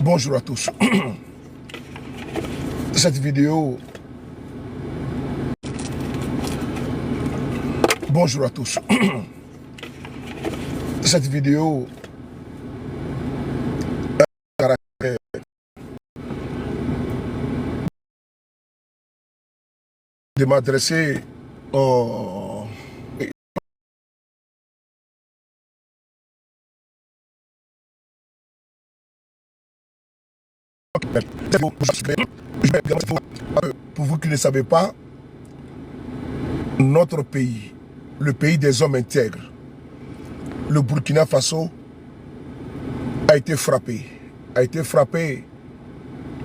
Bonjour à tous. Cette vidéo... Bonjour à tous. Cette vidéo... de m'adresser au... Pour vous qui ne savez pas, notre pays, le pays des hommes intègres, le Burkina Faso, a été frappé.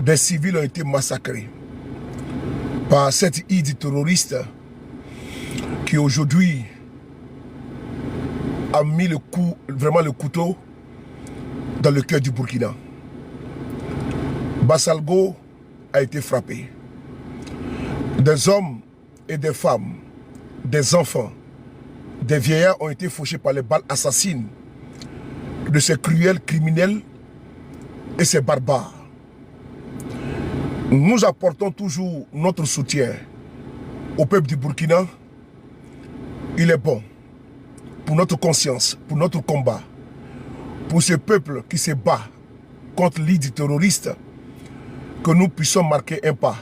Des civils ont été massacrés par cette idée terroriste qui aujourd'hui a mis vraiment le couteau dans le cœur du Burkina. Bassalgo a été frappé. Des hommes et des femmes, des enfants, des vieillards ont été fauchés par les balles assassines de ces cruels criminels et ces barbares. Nous apportons toujours notre soutien au peuple du Burkina. Il est bon pour notre conscience, pour notre combat, pour ce peuple qui se bat contre l'idée terroriste, que nous puissions marquer un pas,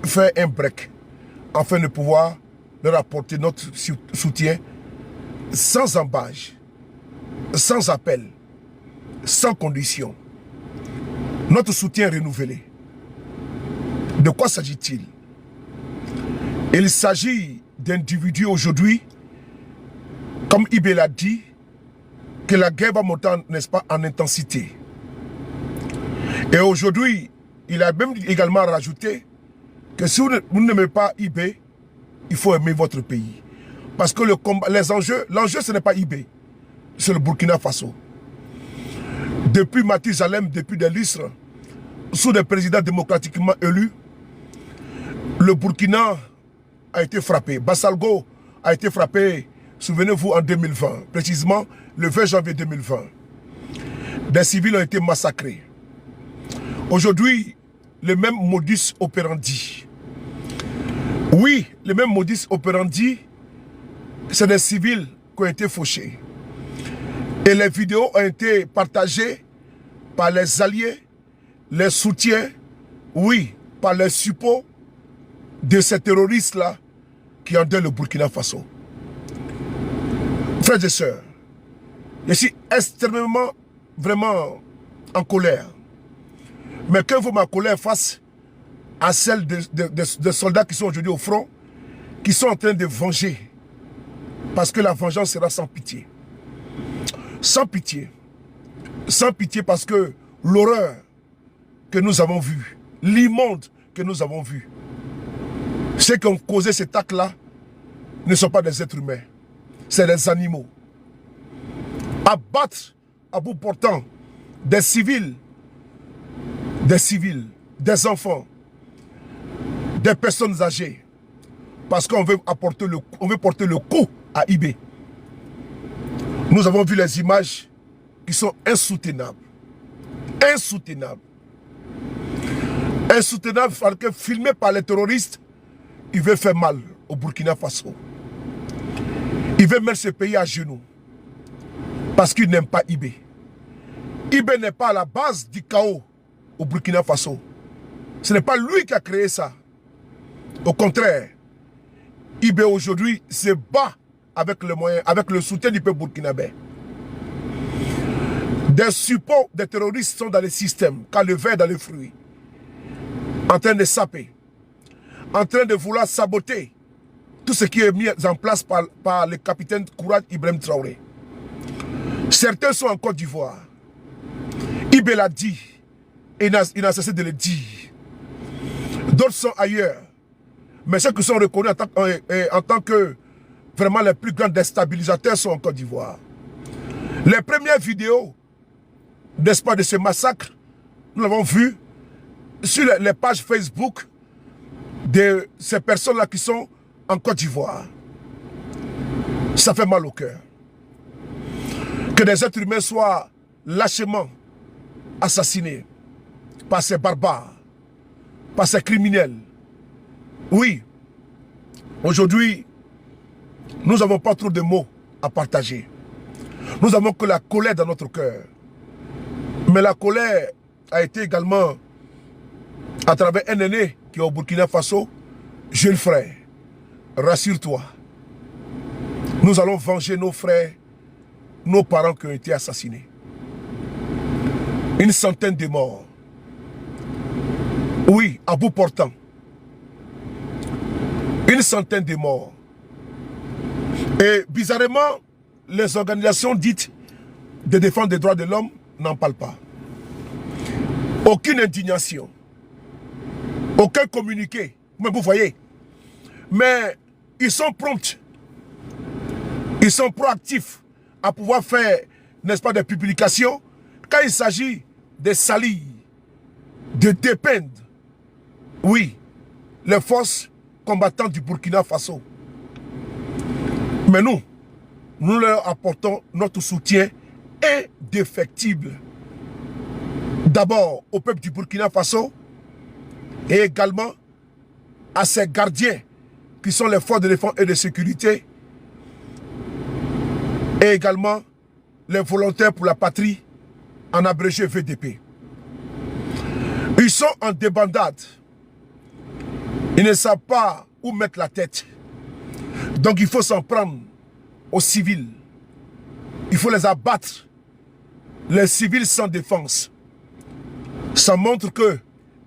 faire un break, afin de pouvoir leur apporter notre soutien sans embâche, sans appel, sans condition. Notre soutien renouvelé. De quoi s'agit-il? Il s'agit d'individus aujourd'hui, comme Ibé l'a dit, que la guerre va monter, n'est-ce pas, en intensité. Et aujourd'hui, il a même également rajouté que si vous n'aimez pas Ibé, il faut aimer votre pays. Parce que l'enjeu ce n'est pas Ibé, c'est le Burkina Faso. Depuis Mathusalem, depuis des lustres, sous des présidents démocratiquement élus, le Burkina a été frappé. Bassalgo a été frappé, souvenez-vous, en 2020, précisément le 20 janvier 2020. Des civils ont été massacrés. Aujourd'hui, le même modus operandi. Oui, le même modus operandi, c'est des civils qui ont été fauchés. Et les vidéos ont été partagées par les alliés, les soutiens, oui, par les suppôts de ces terroristes-là qui endeuillent le Burkina Faso. Frères et sœurs, je suis extrêmement, vraiment en colère. Mais que vaut ma colère face à celle des soldats qui sont aujourd'hui au front, qui sont en train de venger, parce que la vengeance sera sans pitié. Sans pitié. Sans pitié parce que l'horreur que nous avons vue, l'immonde que nous avons vu, ceux qui ont causé cet acte-là ne sont pas des êtres humains, c'est des animaux. Abattre à bout portant des civils, des enfants, des personnes âgées, parce qu'on veut porter le coup à Ibé. Nous avons vu les images qui sont insoutenables. Insoutenables. Insoutenables parce que filmés par les terroristes, ils veulent faire mal au Burkina Faso. Ils veulent mettre ce pays à genoux. Parce qu'ils n'aiment pas Ibé. Ibé n'est pas à la base du chaos au Burkina Faso. Ce n'est pas lui qui a créé ça. Au contraire, Ibé aujourd'hui se bat avec les moyens, avec le soutien du peuple burkinabé. Des supports des terroristes sont dans le système, quand le verre dans les fruits, en train de saper, en train de vouloir saboter tout ce qui est mis en place par le capitaine Kourad Ibrahim Traoré. Certains sont en Côte d'Ivoire. Ibé l'a dit, et il n'a cessé de le dire. D'autres sont ailleurs. Mais ceux qui sont reconnus en tant que vraiment les plus grands déstabilisateurs sont en Côte d'Ivoire. Les premières vidéos, n'est-ce pas, de ce massacre, nous l'avons vu sur les pages Facebook de ces personnes-là qui sont en Côte d'Ivoire. Ça fait mal au cœur. Que des êtres humains soient lâchement assassinés. par ces barbares, par ces criminels. Oui, aujourd'hui, nous n'avons pas trop de mots à partager. Nous n'avons que la colère dans notre cœur. Mais la colère a été également à travers un aîné qui est au Burkina Faso. Jeune frère, rassure-toi. Nous allons venger nos frères, nos parents qui ont été assassinés. Une centaine de morts. Oui, à bout portant. Une centaine de morts. Et bizarrement, les organisations dites de défense des droits de l'homme n'en parlent pas. Aucune indignation. Aucun communiqué. Mais vous voyez. Mais ils sont prompts. Ils sont proactifs à pouvoir faire, n'est-ce pas, des publications quand il s'agit de salir, de dépeindre, oui, les forces combattantes du Burkina Faso. Mais nous leur apportons notre soutien indéfectible. D'abord au peuple du Burkina Faso et également à ses gardiens qui sont les forces de défense et de sécurité et également les volontaires pour la patrie, en abrégé VDP. Ils sont en débandade. Ils ne savent pas où mettre la tête. Donc il faut s'en prendre aux civils. Il faut les abattre. Les civils sans défense. Ça montre que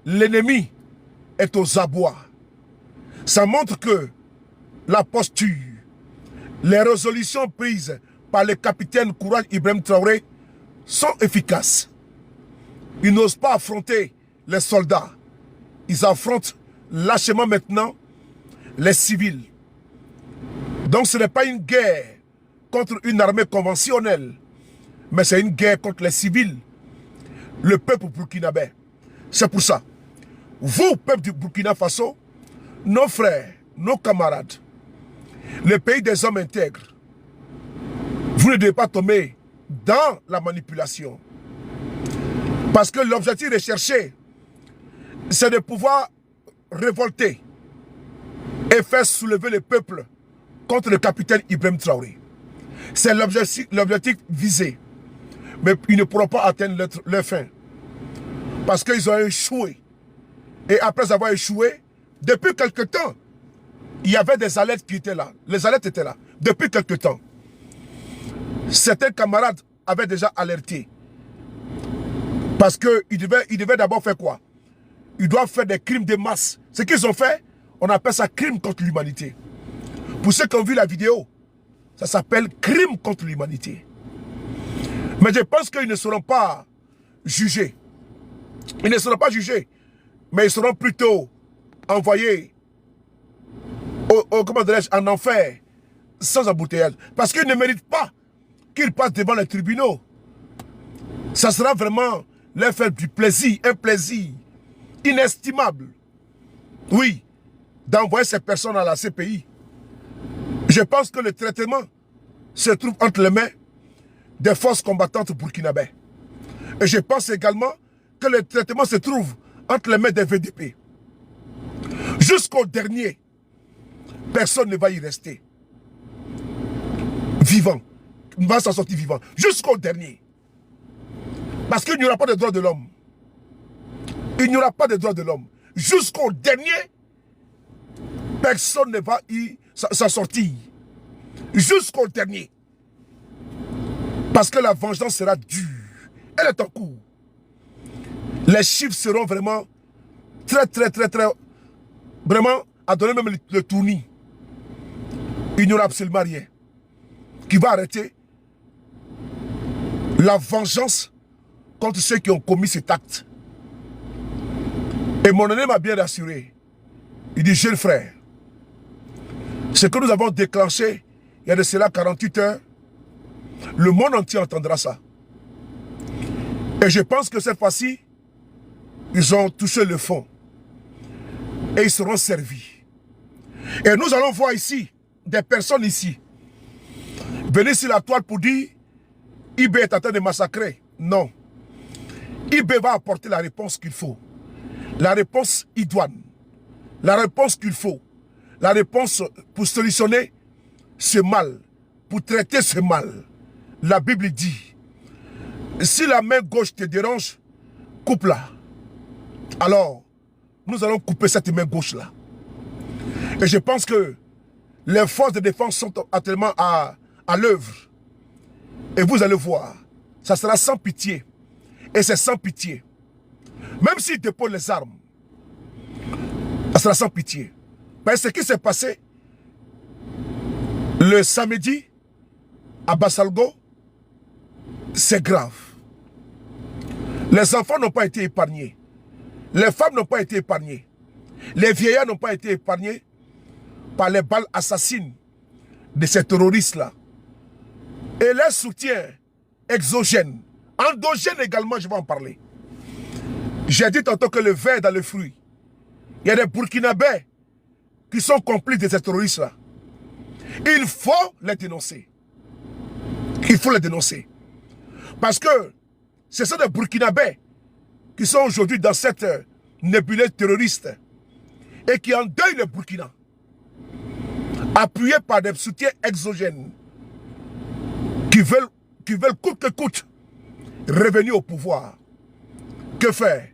l'ennemi est aux abois. Ça montre que la posture, les résolutions prises par le capitaine Courage Ibrahim Traoré sont efficaces. Ils n'osent pas affronter les soldats. Ils affrontent lâchement maintenant les civils. Donc ce n'est pas une guerre contre une armée conventionnelle, mais c'est une guerre contre les civils, le peuple burkinabé. C'est pour ça, vous, peuple du Burkina Faso, nos frères, nos camarades, le pays des hommes intègres, vous ne devez pas tomber dans la manipulation. Parce que l'objectif recherché, c'est de pouvoir révolter et faire soulever le peuple contre le capitaine Ibrahim Traoré. C'est l'objectif visé. Mais ils ne pourront pas atteindre leur fin. Parce qu'ils ont échoué. Et après avoir échoué, depuis quelque temps, il y avait des alertes qui étaient là. Les alertes étaient là. Depuis quelque temps. Certains camarades avaient déjà alerté. Parce qu'ils devaient d'abord faire quoi? Ils doivent faire des crimes de masse. Ce qu'ils ont fait, on appelle ça crime contre l'humanité. Pour ceux qui ont vu la vidéo, ça s'appelle crime contre l'humanité. Mais je pense qu'ils ne seront pas jugés. Ils ne seront pas jugés, mais ils seront plutôt envoyés comment dirais-je, en enfer, sans embouteillage. Parce qu'ils ne méritent pas qu'ils passent devant les tribunaux. Ça sera vraiment leur faire du plaisir, un plaisir inestimable. Oui, d'envoyer ces personnes à la CPI. Je pense que le traitement se trouve entre les mains des forces combattantes burkinabées. Et je pense également que le traitement se trouve entre les mains des VDP. Jusqu'au dernier, personne ne va y rester vivant. On va s'en sortir vivant. Jusqu'au dernier. Parce qu'il n'y aura pas de droits de l'homme. Il n'y aura pas de droits de l'homme. Jusqu'au dernier, personne ne va y s'en sortir. Jusqu'au dernier. Parce que la vengeance sera dure. Elle est en cours. Les chiffres seront vraiment très, vraiment à donner même le tournis. Il n'y aura absolument rien qui va arrêter la vengeance contre ceux qui ont commis cet acte. Et mon aîné m'a bien rassuré. Il dit, jeune frère, ce que nous avons déclenché il y a de cela 48 heures, le monde entier entendra ça. Et je pense que cette fois-ci, ils ont touché le fond. Et ils seront servis. Et nous allons voir ici, des personnes ici, venir sur la toile pour dire, IB est en train de massacrer. Non. IB va apporter la réponse qu'il faut. La réponse idoine. La réponse qu'il faut. La réponse pour solutionner ce mal. Pour traiter ce mal. La Bible dit, si la main gauche te dérange, coupe-la. Alors, nous allons couper cette main gauche-là. Et je pense que les forces de défense sont actuellement à l'œuvre. Et vous allez voir, ça sera sans pitié. Et c'est sans pitié. Même s'ils déposent les armes, ça sera sans pitié. Parce que ce qui s'est passé le samedi à Bassalgo, c'est grave. Les enfants n'ont pas été épargnés. Les femmes n'ont pas été épargnées. Les vieillards n'ont pas été épargnés par les balles assassines de ces terroristes-là. Et les soutiens exogènes, endogènes également, je vais en parler. J'ai dit tantôt que le verre dans le fruit, il y a des Burkinabés qui sont complices de ces terroristes-là. Il faut les dénoncer. Il faut les dénoncer. Parce que ce sont des Burkinabés qui sont aujourd'hui dans cette nébuleuse terroriste et qui endeuillent le Burkina, appuyés par des soutiens exogènes qui veulent coûte que coûte revenir au pouvoir. Que faire?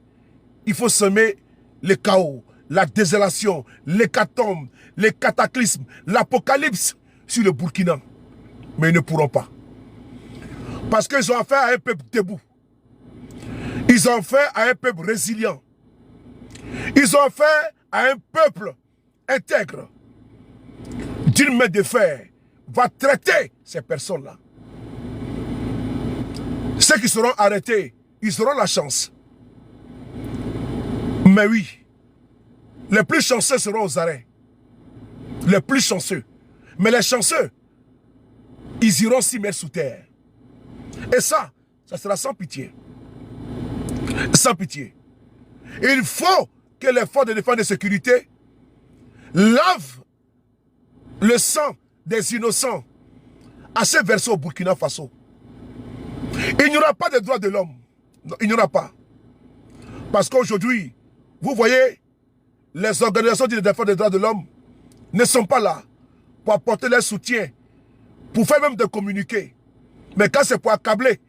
Il faut semer le chaos, la désolation, l'hécatombe, les cataclysmes, l'apocalypse sur le Burkina. Mais ils ne pourront pas. Parce qu'ils ont affaire à un peuple debout. Ils ont affaire à un peuple résilient. Ils ont affaire à un peuple intègre. D'une main de fer va traiter ces personnes-là. Ceux qui seront arrêtés, ils auront la chance. Mais oui, les plus chanceux seront aux arrêts. Les plus chanceux. Mais les chanceux, ils iront s'y mettre sous terre. Et ça sera sans pitié. Sans pitié. Il faut que les forces de défense et de sécurité lavent le sang des innocents assez versé au Burkina Faso. Il n'y aura pas de droits de l'homme. Il n'y aura pas. Parce qu'aujourd'hui, vous voyez, les organisations de défense des droits de l'homme ne sont pas là pour apporter leur soutien, pour faire même des communiqués. Mais quand c'est pour accabler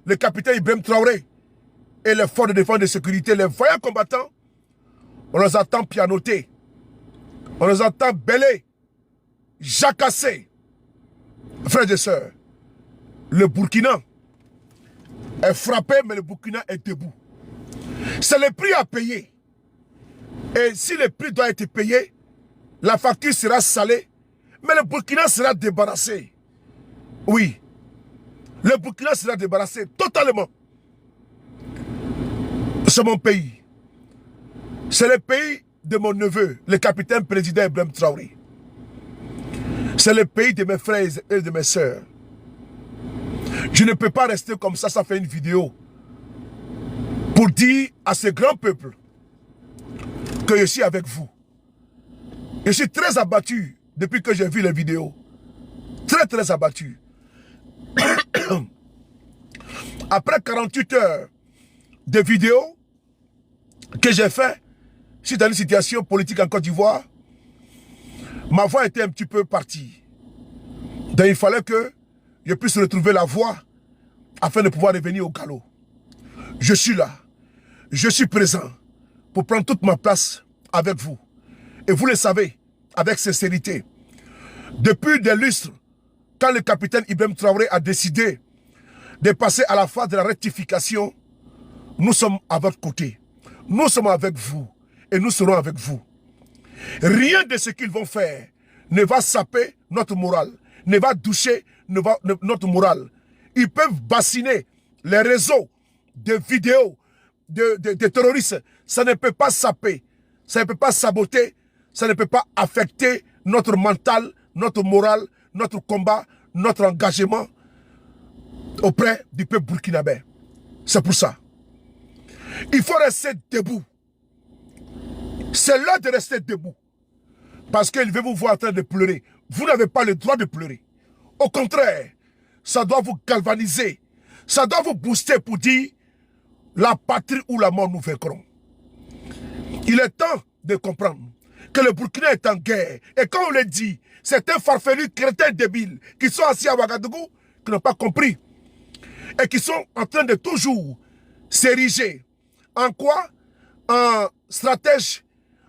le capitaine Ibrahim Traoré et les forces de défense et de sécurité, les voyants combattants, on les entend pianoter, on les entend bêler, jacasser. Frères et sœurs, le Burkina est frappé, mais le Burkina est debout. C'est le prix à payer. Et si le prix doit être payé, la facture sera salée, mais le Burkina sera débarrassé. Oui, le Burkina sera débarrassé totalement. C'est mon pays. C'est le pays de mon neveu, le capitaine président Ibrahim Traoré. C'est le pays de mes frères et de mes sœurs. Je ne peux pas rester comme ça fait une vidéo pour dire à ce grand peuple que je suis avec vous. Je suis très abattu depuis que j'ai vu les vidéos. Très, très abattu. Après 48 heures de vidéos que j'ai fait, je suis dans une situation politique en Côte d'Ivoire. Ma voix était un petit peu partie. Donc il fallait que je puisse retrouver la voix afin de pouvoir revenir au galop. Je suis là. Je suis présent pour prendre toute ma place avec vous. Et vous le savez, avec sincérité. Depuis des lustres, quand le capitaine Ibrahim Traoré a décidé de passer à la phase de la rectification, nous sommes à votre côté. Nous sommes avec vous et nous serons avec vous. Rien de ce qu'ils vont faire ne va saper notre morale, ne va doucher notre morale. Ils peuvent bassiner les réseaux de vidéos de terroristes. Ça ne peut pas saper, ça ne peut pas saboter, ça ne peut pas affecter notre mental, notre morale, notre combat, notre engagement auprès du peuple burkinabé. C'est pour ça. Il faut rester debout. C'est l'heure de rester debout. Parce qu'il veut vous voir en train de pleurer. Vous n'avez pas le droit de pleurer. Au contraire, ça doit vous galvaniser. Ça doit vous booster pour dire, la patrie ou la mort nous vaincront. Il est temps de comprendre que le Burkina est en guerre. Et quand on le dit, certains farfelus crétins débiles qui sont assis à Ouagadougou, qui n'ont pas compris, et qui sont en train de toujours s'ériger. En quoi? En stratège,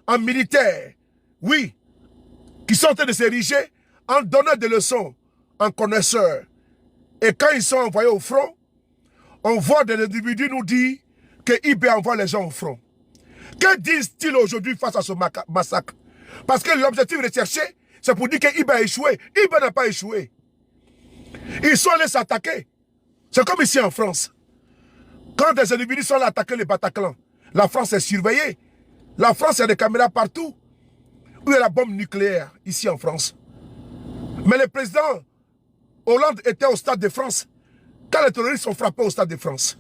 en militaire. Oui, qui sont en train de s'ériger en donnant des leçons, en connaisseurs. Et quand ils sont envoyés au front, on voit des individus nous dire que IB envoie les gens au front. Que disent-ils aujourd'hui face à ce massacre? Parce que l'objectif recherché, c'est pour dire que IB a échoué. IB n'a pas échoué. Ils sont allés s'attaquer. C'est comme ici en France. Quand des individus sont allés attaquer les Bataclan, la France est surveillée. La France a des caméras partout. Où il y a la bombe nucléaire, ici en France. Mais le président Hollande était au Stade de France. Quand les terroristes ont frappé au Stade de France,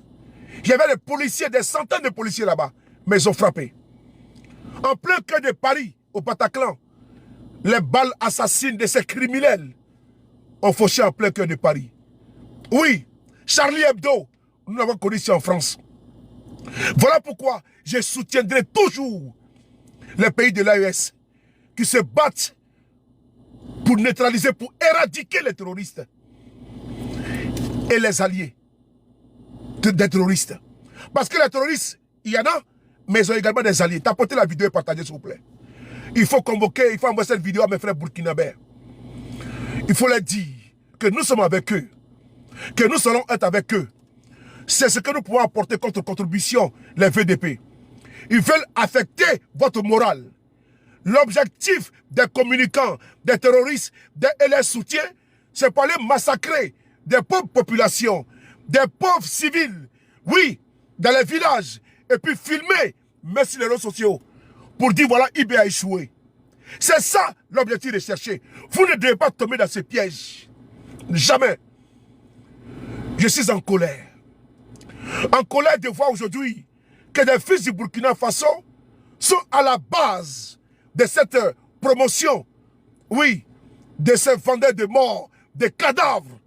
il y avait des policiers, des centaines de policiers là-bas. Mais ils ont frappé. En plein cœur de Paris, au Bataclan, les balles assassines de ces criminels ont fauché en plein cœur de Paris. Oui, Charlie Hebdo, nous l'avons connu ici en France. Voilà pourquoi je soutiendrai toujours les pays de l'AES qui se battent pour neutraliser, pour éradiquer les terroristes et les alliés des terroristes. Parce que les terroristes, il y en a, mais ils ont également des alliés. Tapotez la vidéo et partagez s'il vous plaît. Il faut convoquer, il faut envoyer cette vidéo à mes frères burkinabés. Il faut leur dire que nous sommes avec eux, que nous allons être avec eux. C'est ce que nous pouvons apporter contre contribution, les VDP. Ils veulent affecter votre morale. L'objectif des communicants, des terroristes et les soutiens, c'est pour aller massacrer des pauvres populations, des pauvres civils, oui, dans les villages, et puis filmer, mais sur les réseaux sociaux, pour dire voilà, IB a échoué. C'est ça l'objectif recherché. Vous ne devez pas tomber dans ces pièges. Jamais. Je suis en colère. En colère de voir aujourd'hui que des fils du Burkina Faso sont à la base de cette promotion, oui, de ces vendeurs de morts, de cadavres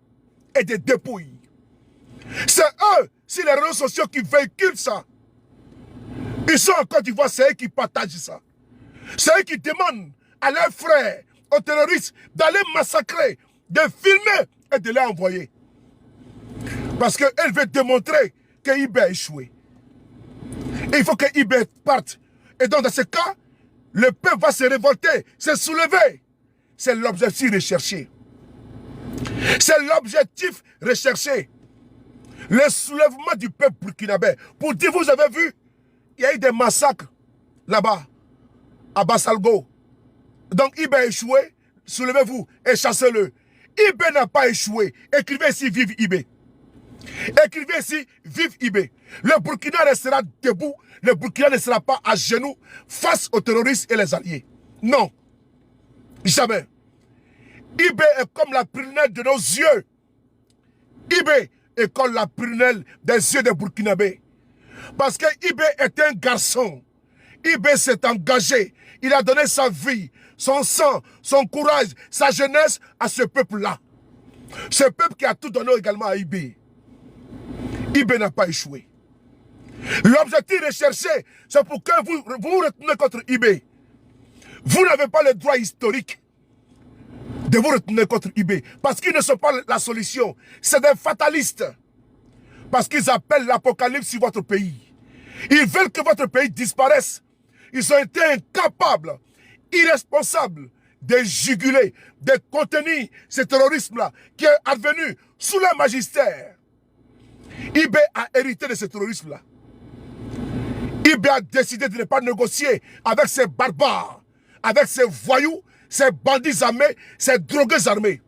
et de dépouilles. C'est eux, c'est les réseaux sociaux qui véhiculent ça. Ils sont en Côte d'Ivoire, c'est eux qui partagent ça. C'est eux qui demandent à leurs frères, aux terroristes, d'aller massacrer, de filmer et de les envoyer. Parce qu'elle veut démontrer que IB a échoué. Et il faut que IB parte. Et donc dans ce cas, le peuple va se révolter, se soulever. C'est l'objectif recherché. C'est l'objectif recherché. Le soulèvement du peuple burkinabé. Pour dire, vous avez vu, il y a eu des massacres là-bas, à Bassalgo. Donc IB a échoué, soulevez-vous et chassez-le. IB n'a pas échoué. Écrivez ici, vive IB. Écrivez ici, vive IB. Le Burkina restera debout. Le Burkina ne sera pas à genoux face aux terroristes et les alliés. Non. Jamais. IB est comme la prunelle de nos yeux. IB est comme la prunelle des yeux des Burkinabés. Parce que IB est un garçon. IB s'est engagé. Il a donné sa vie, son sang, son courage, sa jeunesse à ce peuple-là. Ce peuple qui a tout donné également à IB. IB n'a pas échoué. L'objectif recherché, c'est pour que vous vous retenez contre IB. Vous n'avez pas le droit historique de vous retenir contre IB. Parce qu'ils ne sont pas la solution. C'est des fatalistes. Parce qu'ils appellent l'apocalypse sur votre pays. Ils veulent que votre pays disparaisse. Ils ont été incapables, irresponsables de juguler, de contenir ce terrorisme-là qui est advenu sous leur magistère. IB a hérité de ce terrorisme-là. IB a décidé de ne pas négocier avec ces barbares, avec ces voyous, ces bandits armés, ces drogués armés.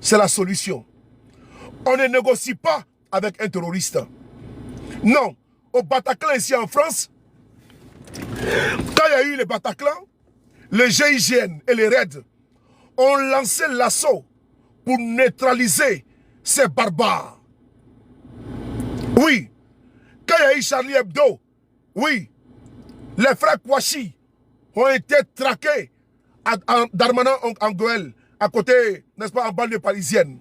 C'est la solution. On ne négocie pas avec un terroriste. Non. Au Bataclan, ici en France, quand il y a eu les Bataclan, le GIGN et les RAID ont lancé l'assaut pour neutraliser ces barbares. Oui. Quand il y a eu Charlie Hebdo, oui, les frères Kouachi ont été traqués à Darmanin en Goël, à côté, n'est-ce pas, en banlieue parisienne.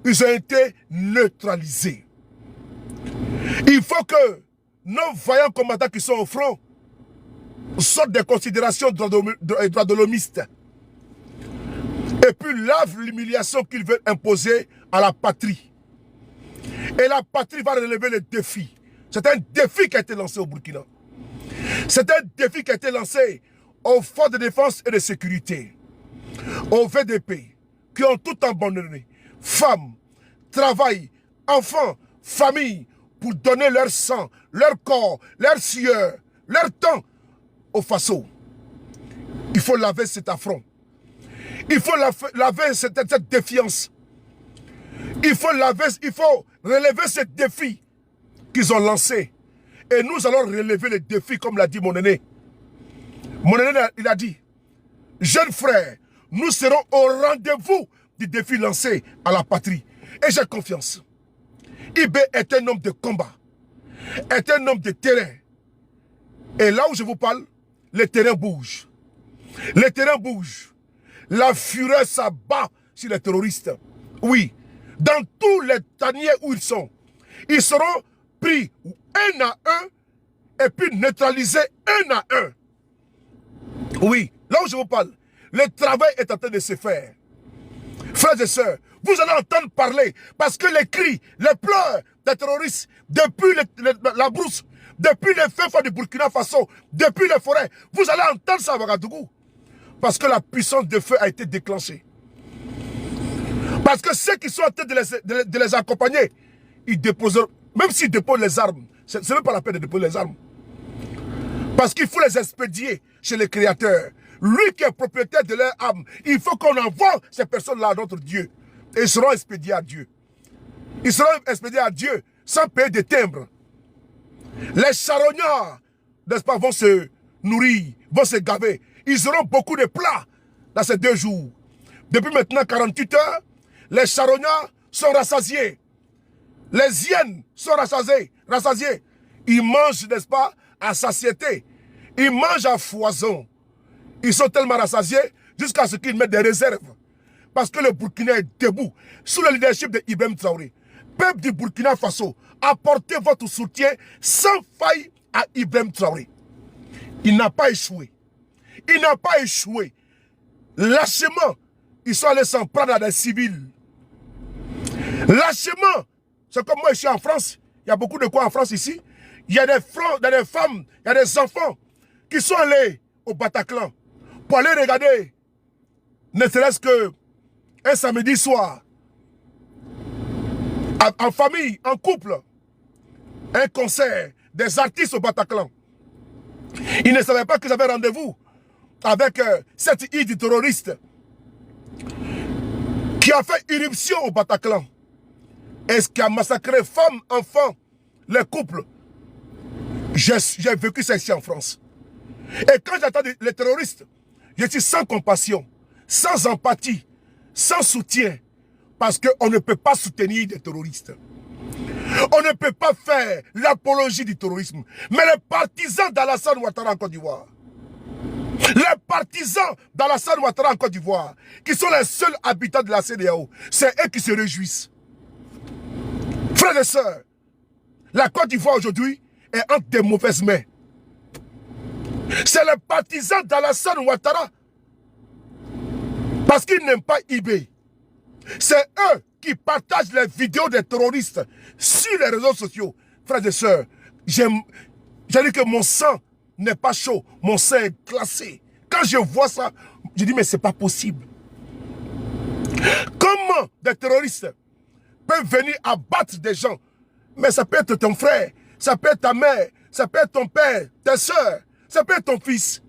Ils ont été neutralisés. Il faut que nos vaillants combattants qui sont au front sortent des considérations droits de l'homiste. Et puis lave l'humiliation qu'ils veulent imposer à la patrie. Et la patrie va relever le défi. C'est un défi qui a été lancé au Burkina. C'est un défi qui a été lancé aux forces de défense et de sécurité, aux VDP, qui ont tout abandonné. Femmes, travail, enfants, famille, pour donner leur sang, leur corps, leur sueur, leur temps au Faso. Il faut laver cet affront. Il faut laver cette défiance. Il faut relever ce défi qu'ils ont lancé. Et nous allons relever le défi comme l'a dit mon aîné. Mon aîné, il a dit, jeunes frères, nous serons au rendez-vous du défi lancé à la patrie. Et j'ai confiance. Ibé est un homme de combat, est un homme de terrain. Et là où je vous parle, le terrain bouge. Le terrain bouge. La fureur s'abat sur les terroristes. Oui, dans tous les taniers où ils seront pris un à un et puis neutralisés un à un. Oui, là où je vous parle, le travail est en train de se faire. Frères et sœurs, vous allez entendre parler parce que les cris, les pleurs des terroristes, depuis la brousse, depuis les feux du Burkina Faso, depuis les forêts, vous allez entendre ça à Ouagadougou. Parce que la puissance de feu a été déclenchée. Parce que ceux qui sont en train de les accompagner, ils déposeront, même s'ils déposent les armes, c'est même pas la peine de déposer les armes. Parce qu'il faut les expédier chez le Créateur. Lui qui est propriétaire de leurs âmes, il faut qu'on envoie ces personnes-là à notre Dieu. Et ils seront expédiés à Dieu. Ils seront expédiés à Dieu sans payer de timbre. Les charognards, n'est-ce pas, vont se nourrir, vont se gaver. Ils auront beaucoup de plats dans ces 2 jours. Depuis maintenant 48 heures, les charognards sont rassasiés. Les hyènes sont rassasiés. Ils mangent, n'est-ce pas, à satiété. Ils mangent à foison. Ils sont tellement rassasiés jusqu'à ce qu'ils mettent des réserves. Parce que le Burkina est debout, sous le leadership de Ibrahim Traoré. Peuple du Burkina Faso, apportez votre soutien sans faille à Ibrahim Traoré. Il n'a pas échoué. Il n'a pas échoué. Lâchement, ils sont allés s'en prendre à des civils. Lâchement, c'est comme moi, je suis en France. Il y a beaucoup de quoi en France ici. Il y a des femmes, il y a des enfants qui sont allés au Bataclan pour aller regarder, ne serait-ce que un samedi soir, en famille, en couple, un concert des artistes au Bataclan. Ils ne savaient pas qu'ils avaient rendez-vous avec cette île terroriste qui a fait irruption au Bataclan. Et ce qui a massacré femmes, enfants, les couples. J'ai vécu ça ici en France. Et quand j'entends les terroristes, je suis sans compassion, sans empathie, sans soutien. Parce qu'on ne peut pas soutenir des terroristes. On ne peut pas faire l'apologie du terrorisme. Mais les partisans d'Alassane Ouattara en Côte d'Ivoire, les partisans d'Alassane Ouattara en Côte d'Ivoire, qui sont les seuls habitants de la CEDEAO, c'est eux qui se réjouissent. Frères et sœurs, la Côte d'Ivoire aujourd'hui est entre des mauvaises mains. C'est les partisans d'Alassane Ouattara. Parce qu'ils n'aiment pas Ibé. C'est eux qui partagent les vidéos des terroristes sur les réseaux sociaux. Frères et sœurs, j'ai dit que mon sang n'est pas chaud, mon sang est glacé. Quand je vois ça, je dis mais c'est pas possible. Comment des terroristes peuvent venir abattre des gens? Mais ça peut être ton frère, ça peut être ta mère, ça peut être ton père, ta soeur, ça peut être ton fils.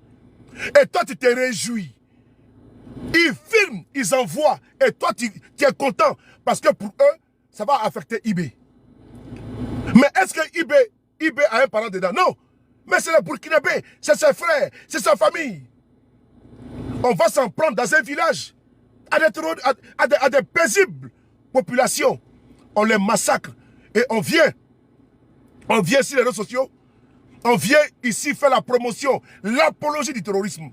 Et toi tu te réjouis. Ils filment, ils envoient, et toi tu es content parce que pour eux, ça va affecter Ibé. Mais est-ce que Ibé a un parent dedans? Non. Mais c'est le Burkinabé, c'est ses frères, c'est sa famille. On va s'en prendre dans un village, à des paisibles populations. On les massacre et on vient sur les réseaux sociaux, on vient ici faire la promotion, l'apologie du terrorisme.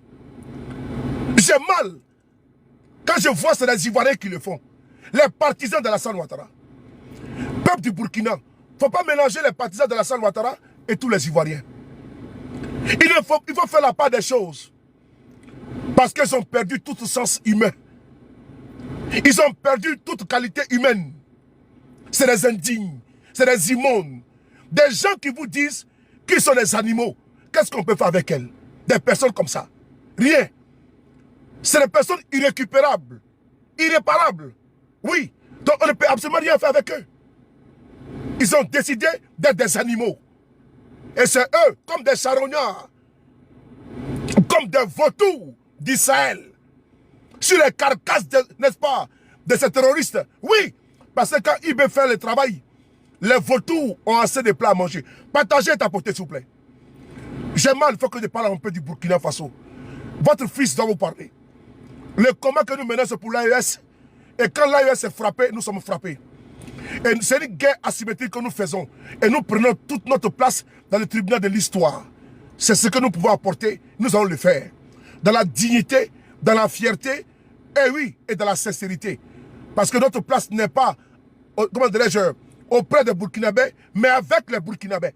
J'ai mal quand je vois ces Ivoiriens qui le font. Les partisans de Alassane Ouattara. Peuple du Burkina, il ne faut pas mélanger les partisans de Alassane Ouattara et tous les Ivoiriens. Il faut faire la part des choses. Parce qu'ils ont perdu tout sens humain. Ils ont perdu toute qualité humaine. C'est des indignes, c'est des immondes. Des gens qui vous disent qu'ils sont des animaux. Qu'est-ce qu'on peut faire avec elles? Des personnes comme ça. Rien. C'est des personnes irrécupérables, irréparables. Oui. Donc on ne peut absolument rien faire avec eux. Ils ont décidé d'être des animaux. Et c'est eux, comme des charognards, comme des vautours d'Israël, sur les carcasses, n'est-ce pas, de ces terroristes. Oui, parce que quand IB fait le travail, les vautours ont assez de plats à manger. Partagez et apportez, s'il vous plaît. J'ai mal, il faut que je parle un peu du Burkina Faso. Votre fils doit vous parler. Le combat que nous menons, c'est pour l'AES. Et quand l'AES est frappé, nous sommes frappés. Et c'est une guerre asymétrique que nous faisons. Et nous prenons toute notre place dans le tribunal de l'histoire. C'est ce que nous pouvons apporter, nous allons le faire. Dans la dignité, dans la fierté, et oui, et dans la sincérité. Parce que notre place n'est pas, comment dirais-je, auprès des Burkinabés, mais avec les Burkinabés.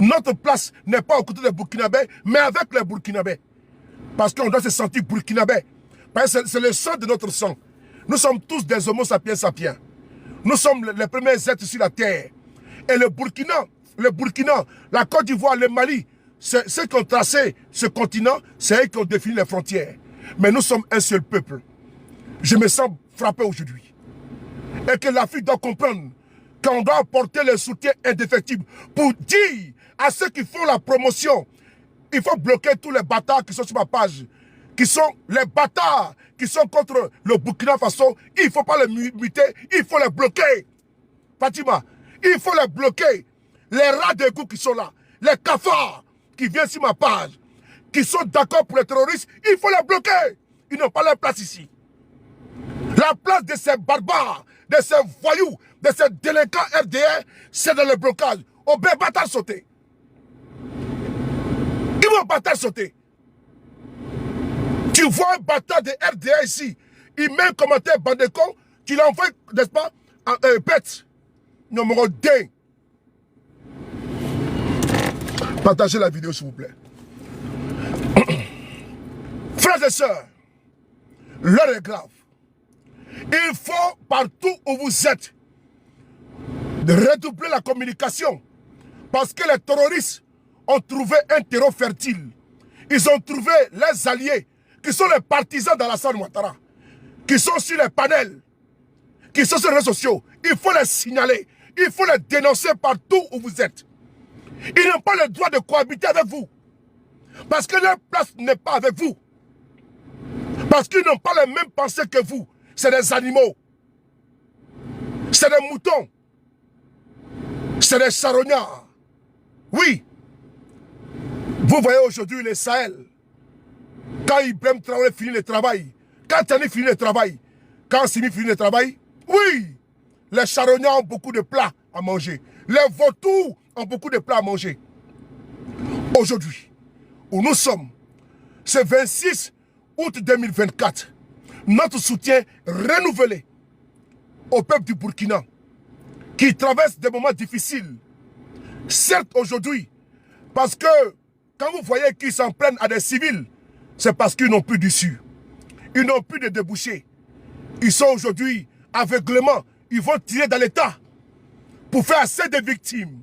Notre place n'est pas aux côtés des Burkinabés, mais avec les Burkinabés. Parce qu'on doit se sentir Burkinabé. Parce que c'est le sang de notre sang. Nous sommes tous des homo sapiens sapiens. Nous sommes les premiers êtres sur la terre. Et le Burkina, la Côte d'Ivoire, le Mali, ceux qui ont tracé ce continent, c'est eux qui ont défini les frontières. Mais nous sommes un seul peuple. Je me sens frappé aujourd'hui. Et que l'Afrique doit comprendre qu'on doit apporter le soutien indéfectible pour dire à ceux qui font la promotion, il faut bloquer tous les bâtards qui sont sur ma page, qui sont les bâtards qui sont contre le Burkina Faso. Il ne faut pas les muter, il faut les bloquer. Fatima, il faut les bloquer. Les rats d'égout qui sont là, les cafards qui viennent sur ma page, qui sont d'accord pour les terroristes, il faut les bloquer. Ils n'ont pas leur place ici. La place de ces barbares, de ces voyous, de ces délinquants RDR, c'est dans le blocage. Au bâtard sauter. Ils vont bâtard sauter. Tu vois un bâtard de RDR ici, il met un commentaire bandécon, tu l'envoies, n'est-ce pas, en pète. Numéro 2. Partagez la vidéo s'il vous plaît. Frères et sœurs, l'heure est grave. Il faut, partout où vous êtes, de redoubler la communication. Parce que les terroristes ont trouvé un terreau fertile. Ils ont trouvé les alliés, qui sont les partisans d'Alassane Ouattara, qui sont sur les panels, qui sont sur les réseaux sociaux. Il faut les signaler. Il faut les dénoncer partout où vous êtes. Ils n'ont pas le droit de cohabiter avec vous. Parce que leur place n'est pas avec vous. Parce qu'ils n'ont pas les mêmes pensées que vous. C'est des animaux. C'est des moutons. C'est des charognards. Oui. Vous voyez aujourd'hui les Sahel. Quand Ibrahim Traoré finit le travail, quand Tani finit le travail, quand Simi finit le travail, oui, les charognards ont beaucoup de plats à manger. Les vautours ont beaucoup de plats à manger. Aujourd'hui, où nous sommes, c'est 26 août 2024, notre soutien renouvelé au peuple du Burkina, qui traverse des moments difficiles. Certes, aujourd'hui, parce que quand vous voyez qu'ils s'en prennent à des civils, c'est parce qu'ils n'ont plus d'issue. Ils n'ont plus de débouchés. Ils sont aujourd'hui aveuglément. Ils vont tirer dans l'État pour faire assez de victimes.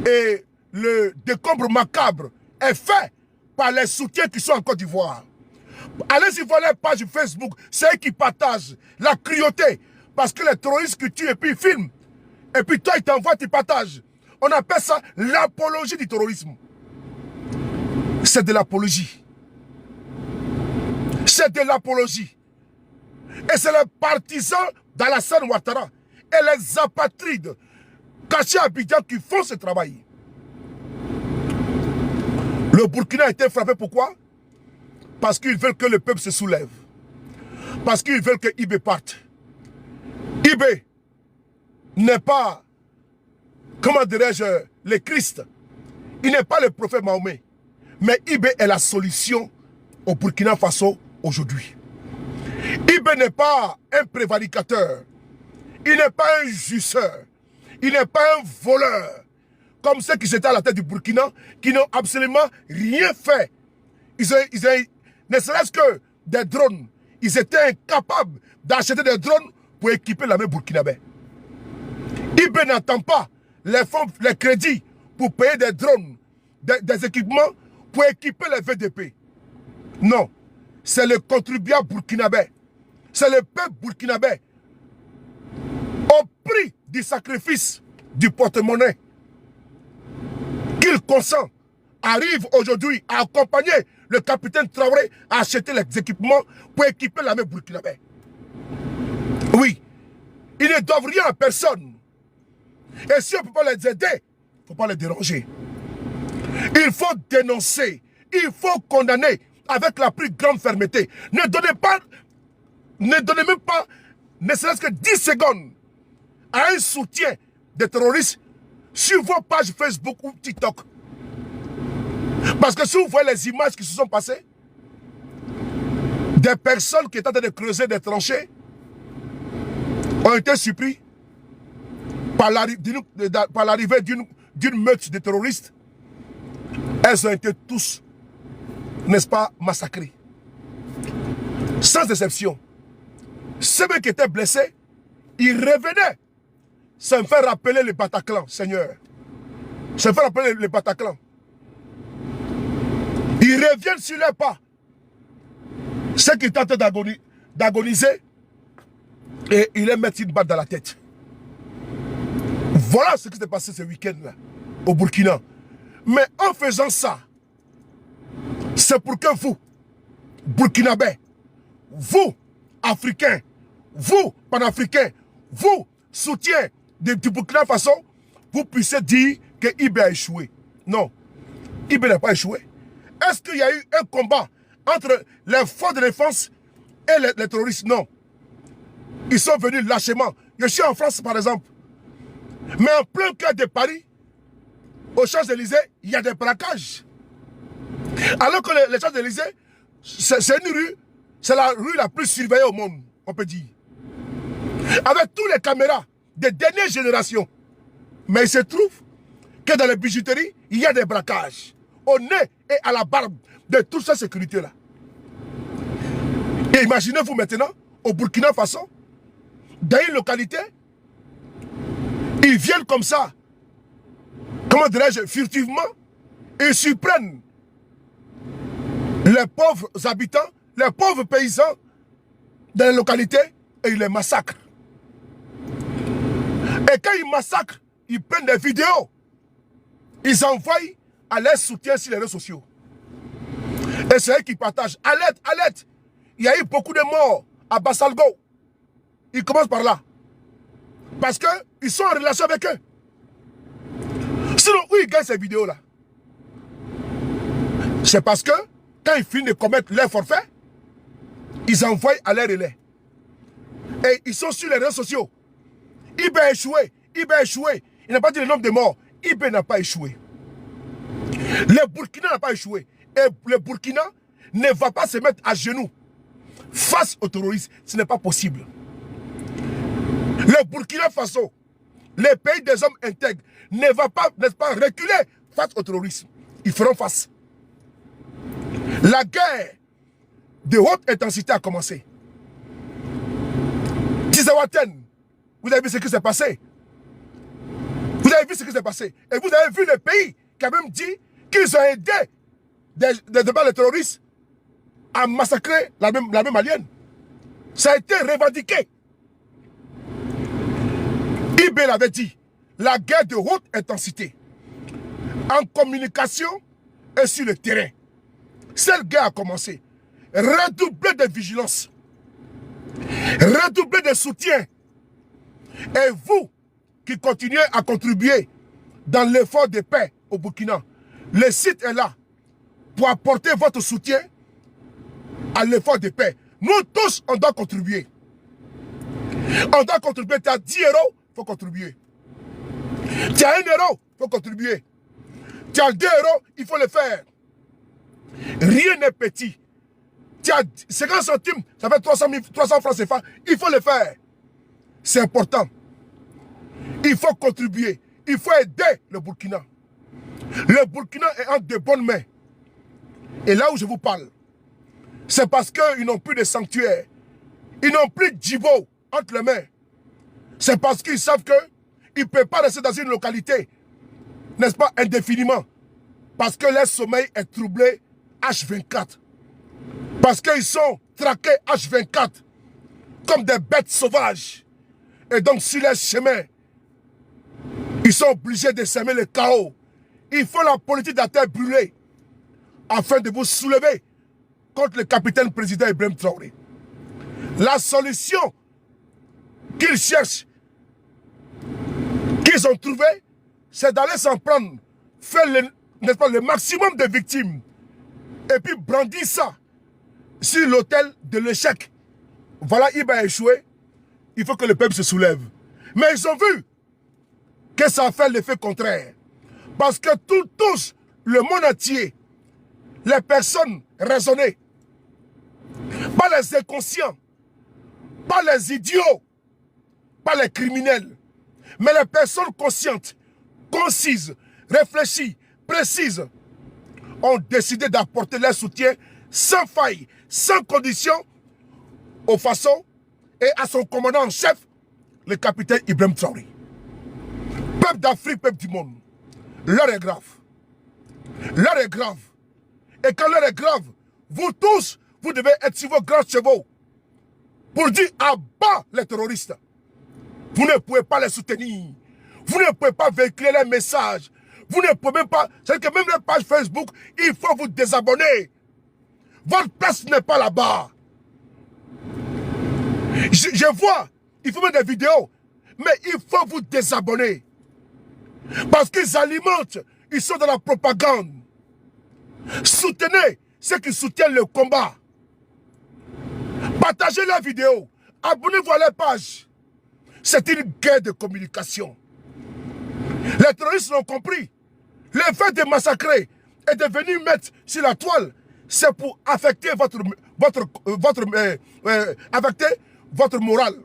Et le décombre macabre est fait par les soutiens qui sont en Côte d'Ivoire. Allez-y voir les pages Facebook, c'est eux qui partagent la cruauté. Parce que les terroristes qui tuent et puis ils filment. Et puis toi, ils t'envoient, tu partages. On appelle ça l'apologie du terrorisme. C'est de l'apologie. C'est de l'apologie. Et c'est les partisans d'Alassane Ouattara et les apatrides cachés à Abidjan qui font ce travail. Le Burkina a été frappé, pourquoi? Parce qu'ils veulent que le peuple se soulève. Parce qu'ils veulent que IB parte. IB n'est pas, comment dirais-je, le Christ. Il n'est pas le prophète Mahomet. Mais IB est la solution au Burkina Faso aujourd'hui. IB n'est pas un prévaricateur. Il n'est pas un jusseur. Il n'est pas un voleur. comme ceux qui étaient à la tête du Burkina, qui n'ont absolument rien fait. Ne serait-ce que des drones. Ils étaient incapables d'acheter des drones pour équiper l'armée burkinabé. IB n'attend pas les fonds, les crédits pour payer des drones, des équipements pour équiper les VDP. Non, c'est le contribuable burkinabé. C'est le peuple burkinabé. Au prix du sacrifice du porte-monnaie qu'il consent, arrive aujourd'hui à accompagner le capitaine Traoré à acheter les équipements pour équiper l'armée burkinabé. Oui, ils ne doivent rien à personne. Et si on ne peut pas les aider, il ne faut pas les déranger. Il faut dénoncer, il faut condamner avec la plus grande fermeté. Ne donnez même pas, ne serait-ce que 10 secondes à un soutien des terroristes sur vos pages Facebook ou TikTok. Parce que si vous voyez les images qui se sont passées, des personnes qui étaient en train de creuser des tranchées ont été surpris par l'arrivée d'une meute de terroristes. Elles ont été tous, n'est-ce pas, massacrées. Sans exception. Ceux qui étaient blessés, ils revenaient. Ça me fait rappeler le Bataclan, Seigneur. Ça me fait rappeler le Bataclan. Ils reviennent sur leurs pas. Ceux qui tentent d'agoniser, et ils les mettent une balle dans la tête. Voilà ce qui s'est passé ce week-end-là, au Burkina. Mais en faisant ça, c'est pour que vous, Burkinabés, vous, Africains, vous, Panafricains, vous, soutiens du Burkina Faso, vous puissiez dire que IB a échoué. Non, IB n'a pas échoué. Est-ce qu'il y a eu un combat entre les forces de défense et les terroristes? Non. Ils sont venus lâchement. Je suis en France, par exemple. Mais en plein cœur de Paris, aux Champs-Élysées, il y a des braquages. Alors que les Champs-Élysées, c'est une rue, c'est la rue la plus surveillée au monde, on peut dire. Avec tous les caméras des dernières générations. Mais il se trouve que dans les bijouteries, il y a des braquages. Au nez et à la barbe de toute cette sécurité-là. Et imaginez-vous maintenant, au Burkina Faso, dans une localité, ils viennent comme ça, comment dirais-je, furtivement, et surprennent les pauvres habitants, les pauvres paysans dans les localités, et ils les massacrent. Et quand ils massacrent, ils prennent des vidéos, ils envoient à leur soutien sur les réseaux sociaux. Et c'est eux qui partagent. Alerte, alerte. Il y a eu beaucoup de morts à Bassalgo. Ils commencent par là. Parce qu'ils sont en relation avec eux. Sinon, où ils gagnent ces vidéos-là? C'est parce que, quand ils finissent de commettre leur forfait, ils envoient à leur relais. Et ils sont sur les réseaux sociaux. IB a échoué. IB a échoué. Il n'a pas dit le nombre de morts. IB n'a pas échoué. Le Burkina n'a pas échoué. Et le Burkina ne va pas se mettre à genoux face aux terroristes. Ce n'est pas possible. Le Burkina Faso, le pays des hommes intègres, ne va pas, n'est-ce pas, reculer face au terrorisme. Ils feront face. La guerre de haute intensité a commencé. Tizawaten, vous avez vu ce qui s'est passé. Vous avez vu ce qui s'est passé. Et vous avez vu le pays qui a même dit qu'ils ont aidé les terroristes à massacrer l'armée malienne. Ça a été revendiqué. IB l'avait dit, la guerre de haute intensité, en communication et sur le terrain. Cette guerre a commencé. Redoubler de vigilance, redoubler de soutien. Et vous qui continuez à contribuer dans l'effort de paix au Burkina, le site est là pour apporter votre soutien à l'effort de paix. Nous tous, on doit contribuer. On doit contribuer. Tu as 10 €, il faut contribuer. Tu as 1 €, il faut contribuer. Tu as 2 €, il faut le faire. Rien n'est petit. Tu as 50 centimes, ça fait 300 francs CFA, il faut le faire. C'est important. Il faut contribuer. Il faut aider le Burkina. Le Burkina est en de bonnes mains. Et là où je vous parle, c'est parce qu'ils n'ont plus de sanctuaire. Ils n'ont plus de Djibo entre les mains. C'est parce qu'ils savent qu'ils ne peuvent pas rester dans une localité, n'est-ce pas, indéfiniment. Parce que leur sommeil est troublé H24. Parce qu'ils sont traqués H24 comme des bêtes sauvages. Et donc sur les chemins, ils sont obligés de semer le chaos. Il faut la politique de la terre brûlée afin de vous soulever contre le capitaine président Ibrahim Traoré. La solution qu'ils cherchent, qu'ils ont trouvé, c'est d'aller s'en prendre, faire n'est-ce pas, le maximum de victimes et puis brandir ça sur l'autel de l'échec. Voilà, il va échouer. Il faut que le peuple se soulève. Mais ils ont vu que ça a fait l'effet contraire. Parce que tous, le monde entier, les personnes raisonnées, pas les inconscients, pas les idiots, pas les criminels, mais les personnes conscientes, concises, réfléchies, précises, ont décidé d'apporter leur soutien sans faille, sans condition, aux façons et à son commandant en chef, le capitaine Ibrahim Traoré. Peuple d'Afrique, peuple du monde, l'heure est grave. L'heure est grave. Et quand l'heure est grave, vous tous, vous devez être sur vos grands chevaux pour dire à bas les terroristes. Vous ne pouvez pas les soutenir. Vous ne pouvez pas véhiculer les messages. Vous ne pouvez même pas... C'est-à-dire que même les pages Facebook, il faut vous désabonner. Votre place n'est pas là-bas. Je vois, il faut mettre des vidéos, mais il faut vous désabonner. Parce qu'ils alimentent, ils sont dans la propagande. Soutenez ceux qui soutiennent le combat. Partagez la vidéo. Abonnez-vous à la page. C'est une guerre de communication. Les terroristes l'ont compris. Le fait de massacrer et de venir mettre sur la toile, c'est pour affecter affecter votre morale.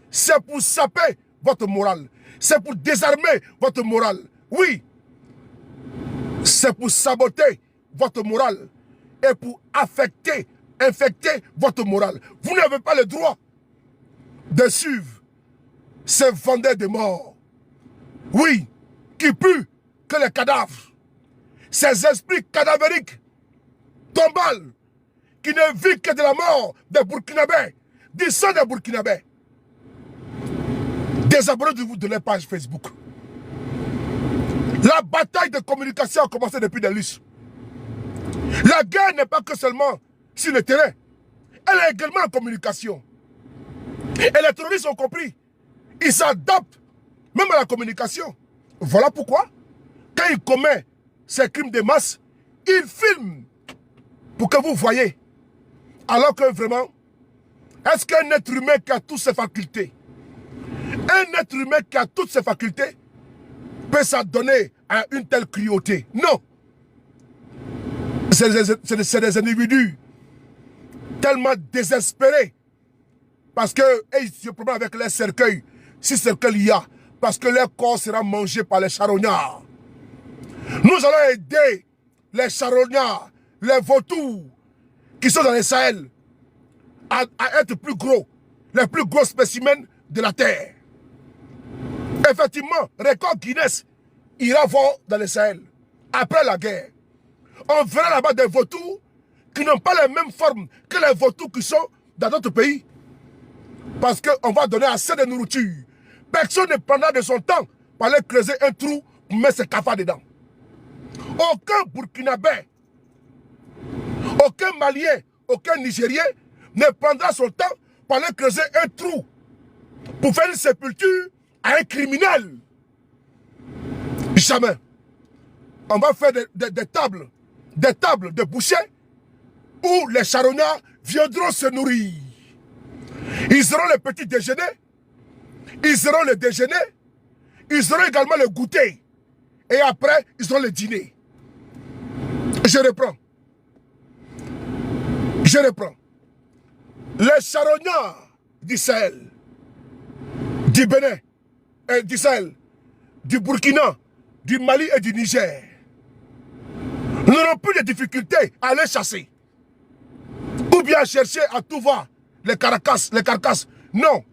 C'est pour saper votre morale. C'est pour désarmer votre morale. Oui. C'est pour saboter votre morale. Et pour infecter votre morale. Vous n'avez pas le droit de suivre ces vendeurs de mort. Oui. Qui puent que les cadavres. Ces esprits cadavériques, tombales, qui ne vivent que de la mort des Burkinabés, du sang des Burkinabés. Désabonnez-vous de leur page Facebook. La bataille de communication a commencé depuis des lustres. La guerre n'est pas que seulement sur le terrain. Elle est également en communication. Et les terroristes ont compris. Ils s'adaptent même à la communication. Voilà pourquoi, quand il commet ces crimes de masse, il filme pour que vous voyez. Alors que vraiment, est-ce qu'un être humain qui a toutes ses facultés, un être humain qui a toutes ses facultés, peut s'adonner à une telle cruauté? Non. C'est des individus tellement désespérés parce que ils ont problème avec les cercueils, si cercueil il y a, parce que leur corps sera mangé par les charognards. Nous allons aider les charognards, les vautours qui sont dans les Sahel à être plus gros, les plus gros spécimens de la terre. Effectivement, record Guinness ira voir dans les Sahel après la guerre. On verra là-bas des vautours qui n'ont pas les mêmes formes que les vautours qui sont dans d'autres pays. Parce qu'on va donner assez de nourriture. Personne ne prendra de son temps pour aller creuser un trou pour mettre ses cafards dedans. Aucun Burkinabé, aucun Malien, aucun Nigérien ne prendra son temps pour aller creuser un trou pour faire une sépulture à un criminel. Jamais. On va faire des tables de bouchers où les charognards viendront se nourrir. Ils auront le petit déjeuner, ils auront le déjeuner, ils auront également le goûter. Et après, ils auront le dîner. Je reprends. Les charognards du Sahel, du Bénin, du Sahel, du Burkina, du Mali et du Niger n'auront plus de difficultés à aller chasser. Ou bien chercher à tout va les carcasses. Non.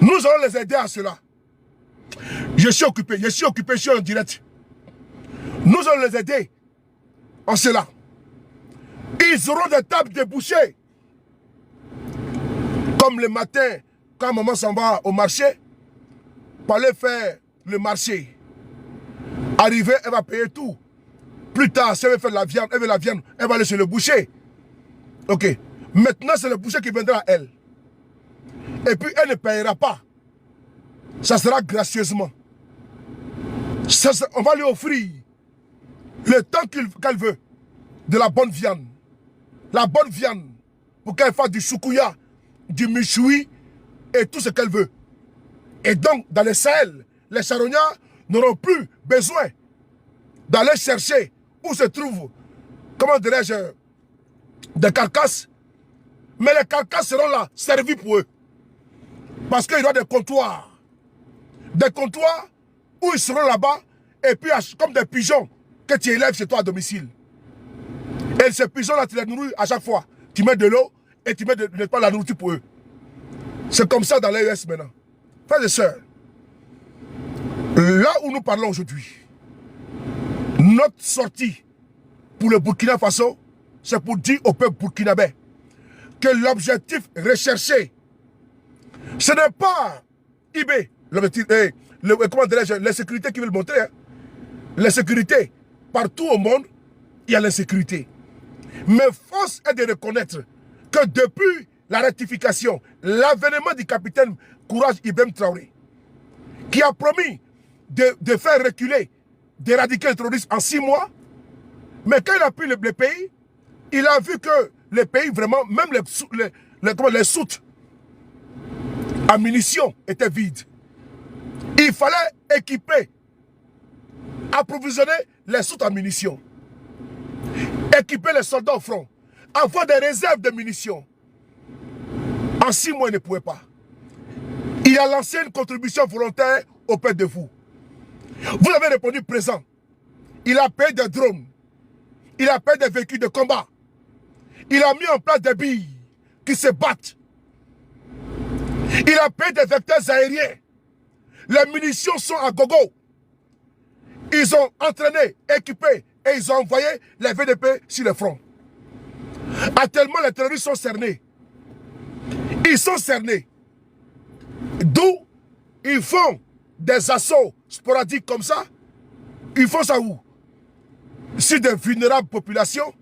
Nous allons les aider à cela. Je suis occupé, je suis en direct. Nous allons les aider en cela. Ils auront des tables débouchées. Comme le matin, quand maman s'en va au marché, pour aller faire le marché. Arriver, elle va payer tout. Plus tard, si elle veut faire la viande, elle va aller chez le boucher. Ok. Maintenant, c'est le boucher qui viendra à elle. Et puis, elle ne payera pas. Ça sera gracieusement. On va lui offrir le temps qu'elle veut de la bonne viande. La bonne viande pour qu'elle fasse du choukouya, du michoui et tout ce qu'elle veut. Et donc, dans les Sahel, les charognards n'auront plus besoin d'aller chercher où se trouvent, comment dirais-je, des carcasses. Mais les carcasses seront là, servies pour eux. Parce qu'il y aura des comptoirs. Des comptoirs où ils seront là-bas, et puis comme des pigeons que tu élèves chez toi à domicile. Et ces pigeons-là, tu les nourris à chaque fois. Tu mets de l'eau et tu mets de la nourriture pour eux. C'est comme ça dans l'AES maintenant. Frères et sœurs, là où nous parlons aujourd'hui, notre sortie pour le Burkina Faso, c'est pour dire au peuple burkinabé que l'objectif recherché, ce n'est pas IB, l'objectif, comment dirais-je, l'insécurité qui veut le montrer. Hein. L'insécurité, partout au monde, il y a l'insécurité. Mais force est de reconnaître que depuis la rectification, l'avènement du capitaine Courage Ibrahim Traoré, qui a promis de faire reculer, d'éradiquer le terrorisme en 6 mois, mais quand il a pris le pays, il a vu que le pays, vraiment, même les soutes à munitions étaient vides. Il fallait équiper, approvisionner les soutes à munitions, équiper les soldats au front, avoir des réserves de munitions. En 6 mois, il ne pouvait pas. Il a lancé une contribution volontaire auprès de vous. Vous avez répondu présent. Il a payé des drones. Il a payé des véhicules de combat. Il a mis en place des billes qui se battent. Il a payé des vecteurs aériens. Les munitions sont à gogo. Ils ont entraîné, équipé et ils ont envoyé les VDP sur le front. Actuellement, les terroristes sont cernés. Ils sont cernés. D'où ils font des assauts sporadiques comme ça. Ils font ça où? Sur des vulnérables populations,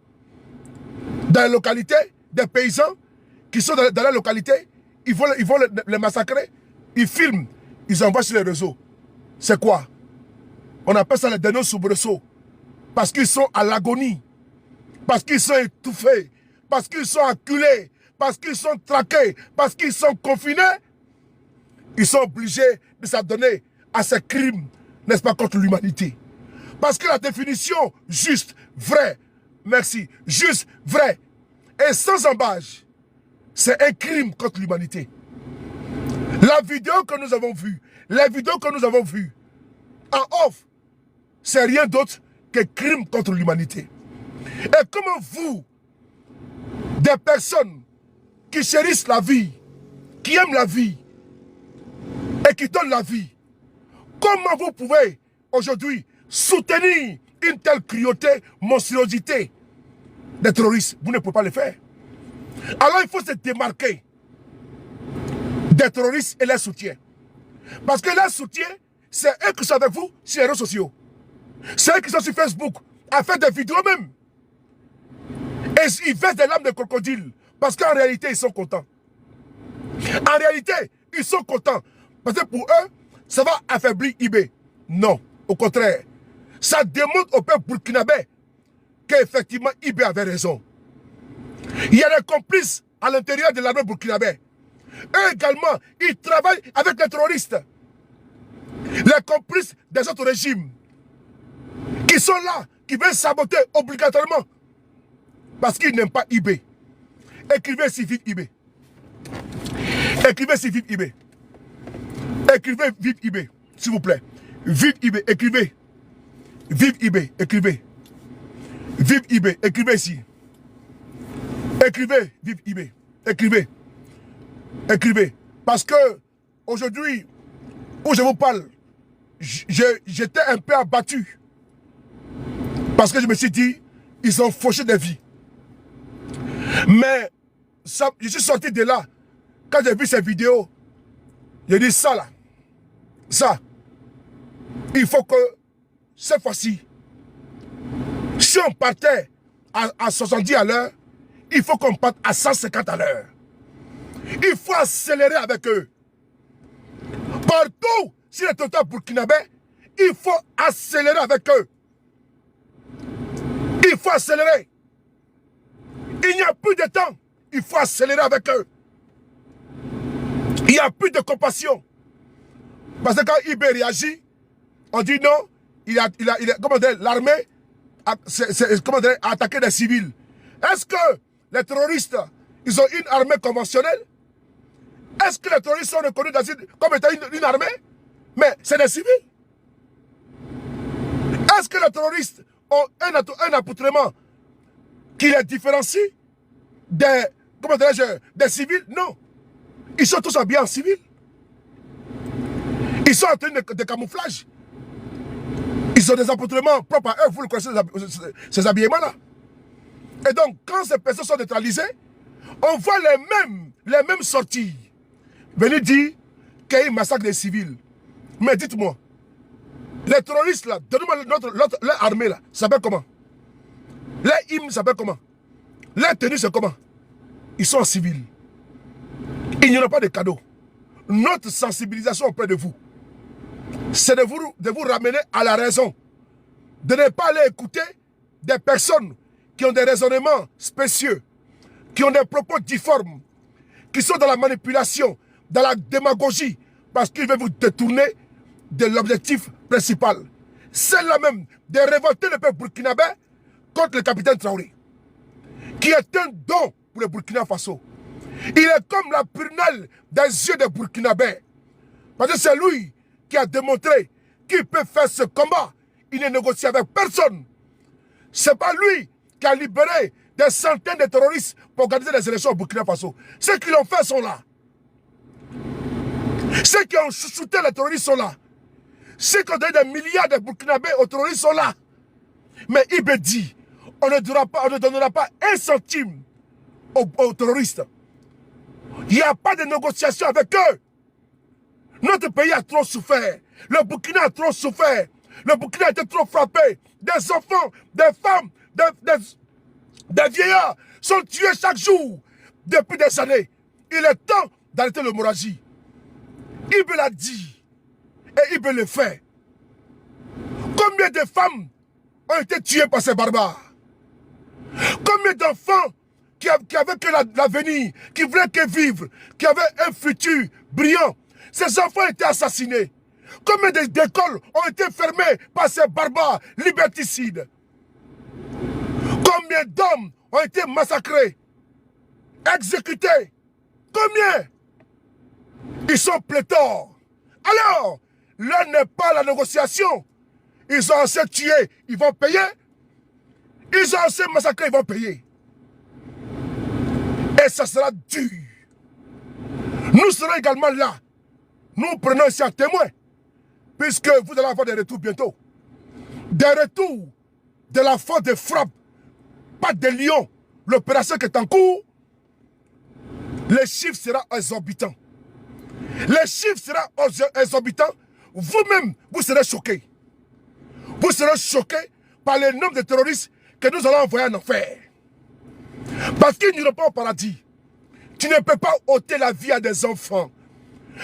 dans les localités, des paysans qui sont dans la localité, ils vont les massacrer, ils filment, ils envoient sur les réseaux. C'est quoi? On appelle ça les derniers soubresauts. Parce qu'ils sont à l'agonie, parce qu'ils sont étouffés, parce qu'ils sont acculés, parce qu'ils sont traqués, parce qu'ils sont confinés. Ils sont obligés de s'adonner à ces crimes, n'est-ce pas, contre l'humanité. Parce que la définition juste, vrai, merci, juste, vrai, et sans embâche, c'est un crime contre l'humanité. La vidéo que nous avons vue, les vidéos que nous avons vues, en off, c'est rien d'autre que crime contre l'humanité. Et comment vous, des personnes qui chérissent la vie, qui aiment la vie, et qui donnent la vie, comment vous pouvez aujourd'hui soutenir une telle cruauté, monstruosité des terroristes? Vous ne pouvez pas le faire. Alors il faut se démarquer des terroristes et leurs soutiens. Parce que leurs soutiens, c'est eux qui sont avec vous sur les réseaux sociaux. C'est eux qui sont sur Facebook, à faire des vidéos même. Et ils versent des larmes de crocodile. Parce qu'en réalité, ils sont contents. En réalité, ils sont contents. Parce que pour eux, ça va affaiblir IB. Non, au contraire. Ça démontre au peuple burkinabé qu'effectivement IB avait raison. Il y a des complices à l'intérieur de l'armée burkinabé. Eux également, ils travaillent avec les terroristes. Les complices des autres régimes. Qui sont là, qui veulent saboter obligatoirement. Parce qu'ils n'aiment pas IB. Écrivez si vive IB. Écrivez si vive IB. Écrivez vive IB, s'il vous plaît. Vive IB, écrivez. Vive IB, écrivez. Vive IB. Écrivez ici. Écrivez, vive IB. Écrivez. Écrivez. Parce que aujourd'hui, où je vous parle, j'étais un peu abattu. Parce que je me suis dit, ils ont fauché des vies. Mais ça, je suis sorti de là. Quand j'ai vu ces vidéos, j'ai dit ça là. Ça. Il faut que cette fois-ci, si on partait à 70 à l'heure, il faut qu'on parte à 150 à l'heure. Il faut accélérer avec eux. Partout, si les territoires burkinabés, il faut accélérer avec eux. Il faut accélérer. Il n'y a plus de temps. Il faut accélérer avec eux. Il n'y a plus de compassion. Parce que quand IB réagit, on dit non, l'armée a attaqué des civils. Est-ce que les terroristes, ils ont une armée conventionnelle? Est-ce que les terroristes sont reconnus comme étant une armée? Mais c'est des civils. Est-ce que les terroristes ont un accoutrement qui les différencie des civils? Non. Ils sont tous habillés en civil. Ils sont en train de camouflage. Ils ont des accoutrements propres à eux. Vous le connaissez, ces habillements-là. Et donc, quand ces personnes sont neutralisées, on voit les mêmes sorties. Venez dire qu'il y a eu massacre des civils. Mais dites-moi, les terroristes là, donnez-moi leur armée là, ça s'appelle comment? Les hymnes s'appellent comment? Les tenues c'est comment? Ils sont en civil. Il n'y aura pas de cadeaux. Notre sensibilisation auprès de vous, c'est de vous ramener à la raison. De ne pas aller écouter des personnes qui ont des raisonnements spécieux, qui ont des propos difformes, qui sont dans la manipulation, dans la démagogie, parce qu'ils veulent vous détourner de l'objectif principal. C'est là même de révolter le peuple burkinabé contre le capitaine Traoré, qui est un don pour le Burkina Faso. Il est comme la prunelle des yeux des Burkinabés. Parce que c'est lui qui a démontré qu'il peut faire ce combat. Il ne négocie avec personne. Ce n'est pas lui qui a libéré des centaines de terroristes pour organiser les élections au Burkina Faso. Ceux qui l'ont fait sont là. Ceux qui ont chouchouté les terroristes sont là. Ceux qui ont donné des milliards de Burkinabés aux terroristes sont là. Mais Ibé dit, on ne donnera pas un centime aux terroristes. Il n'y a pas de négociation avec eux. Notre pays a trop souffert. Le Burkina a trop souffert. Le Burkina a été trop frappé. Des enfants, des femmes, des vieillards sont tués chaque jour depuis des années. Il est temps d'arrêter l'hémorragie. Ibé l'a dit. Et Ibé le fait. Combien de femmes ont été tuées par ces barbares? Combien d'enfants qui avaient que l'avenir, qui voulaient que vivre, qui avaient un futur brillant, ces enfants ont été assassinés. Combien d'écoles ont été fermées par ces barbares liberticides? Combien d'hommes ont été massacrés, exécutés? Combien? Ils sont pléthores. Alors, là n'est pas la négociation. Ils ont assez tué, ils vont payer. Ils ont assez massacré, ils vont payer. Et ça sera dur. Nous serons également là. Nous prenons ici un témoin. Puisque vous allez avoir des retours bientôt. Des retours de la force de frappe. Pas de lion. L'opération qui est en cours. Les chiffres seront exorbitants. Les chiffres seront exorbitants. Vous-même, vous serez choqués. Vous serez choqués par le nombre de terroristes que nous allons envoyer en enfer. Parce qu'ils n'iront pas au paradis. Tu ne peux pas ôter la vie à des enfants,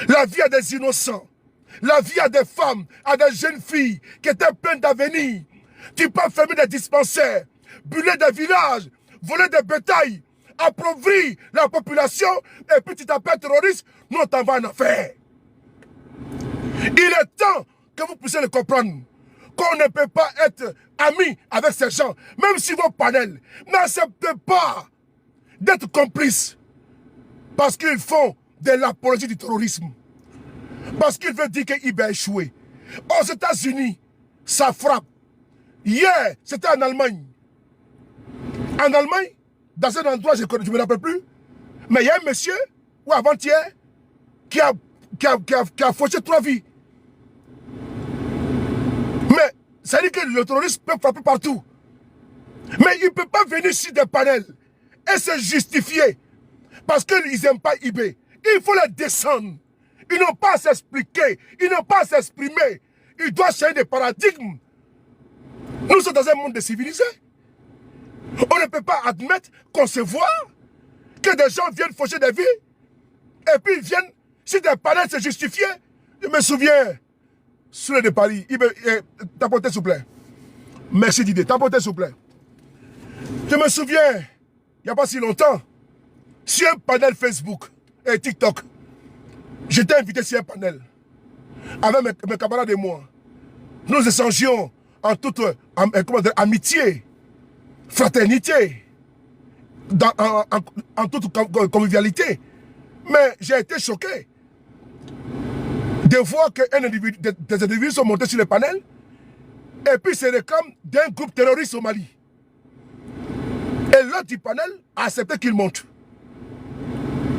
la vie à des innocents, la vie à des femmes, à des jeunes filles qui étaient pleines d'avenir. Tu peux fermer des dispensaires, brûler des villages, voler des bétails, appauvrir la population et puis tu t'appelles terroriste, nous on t'envoie en enfer. Il est temps que vous puissiez le comprendre. Qu'on ne peut pas être amis avec ces gens, même si vos panels n'acceptent pas d'être complices parce qu'ils font de l'apologie du terrorisme. Parce qu'ils veulent dire qu'il a échoué. Aux États-Unis, ça frappe. Hier, c'était en Allemagne. En Allemagne, dans un endroit, je ne me rappelle plus, mais il y a un monsieur, ou avant-hier, qui a fauché 3 vies. Mais ça veut dire que le terroriste peut frapper partout. Mais il ne peut pas venir sur des panels et se justifier parce qu'ils n'aiment pas IB. Il faut les descendre. Ils n'ont pas à s'expliquer. Ils n'ont pas à s'exprimer. Ils doivent changer de paradigme. Nous sommes dans un monde de civilisés. On ne peut pas admettre qu'on se voit, que des gens viennent faucher des vies, et puis ils viennent sur des panels se justifier. Je me souviens, sur de Paris, t'apportez s'il vous plaît. Merci Didier, t'apportez s'il vous plaît. Je me souviens, il n'y a pas si longtemps, sur un panel Facebook et TikTok, j'étais invité sur un panel avec mes camarades et moi. Nous échangions en toute amitié, fraternité, en toute convivialité. Mais j'ai été choqué de voir que des individus sont montés sur le panel et puis se réclament d'un groupe terroriste au Mali. Et l'autre du panel a accepté qu'il monte.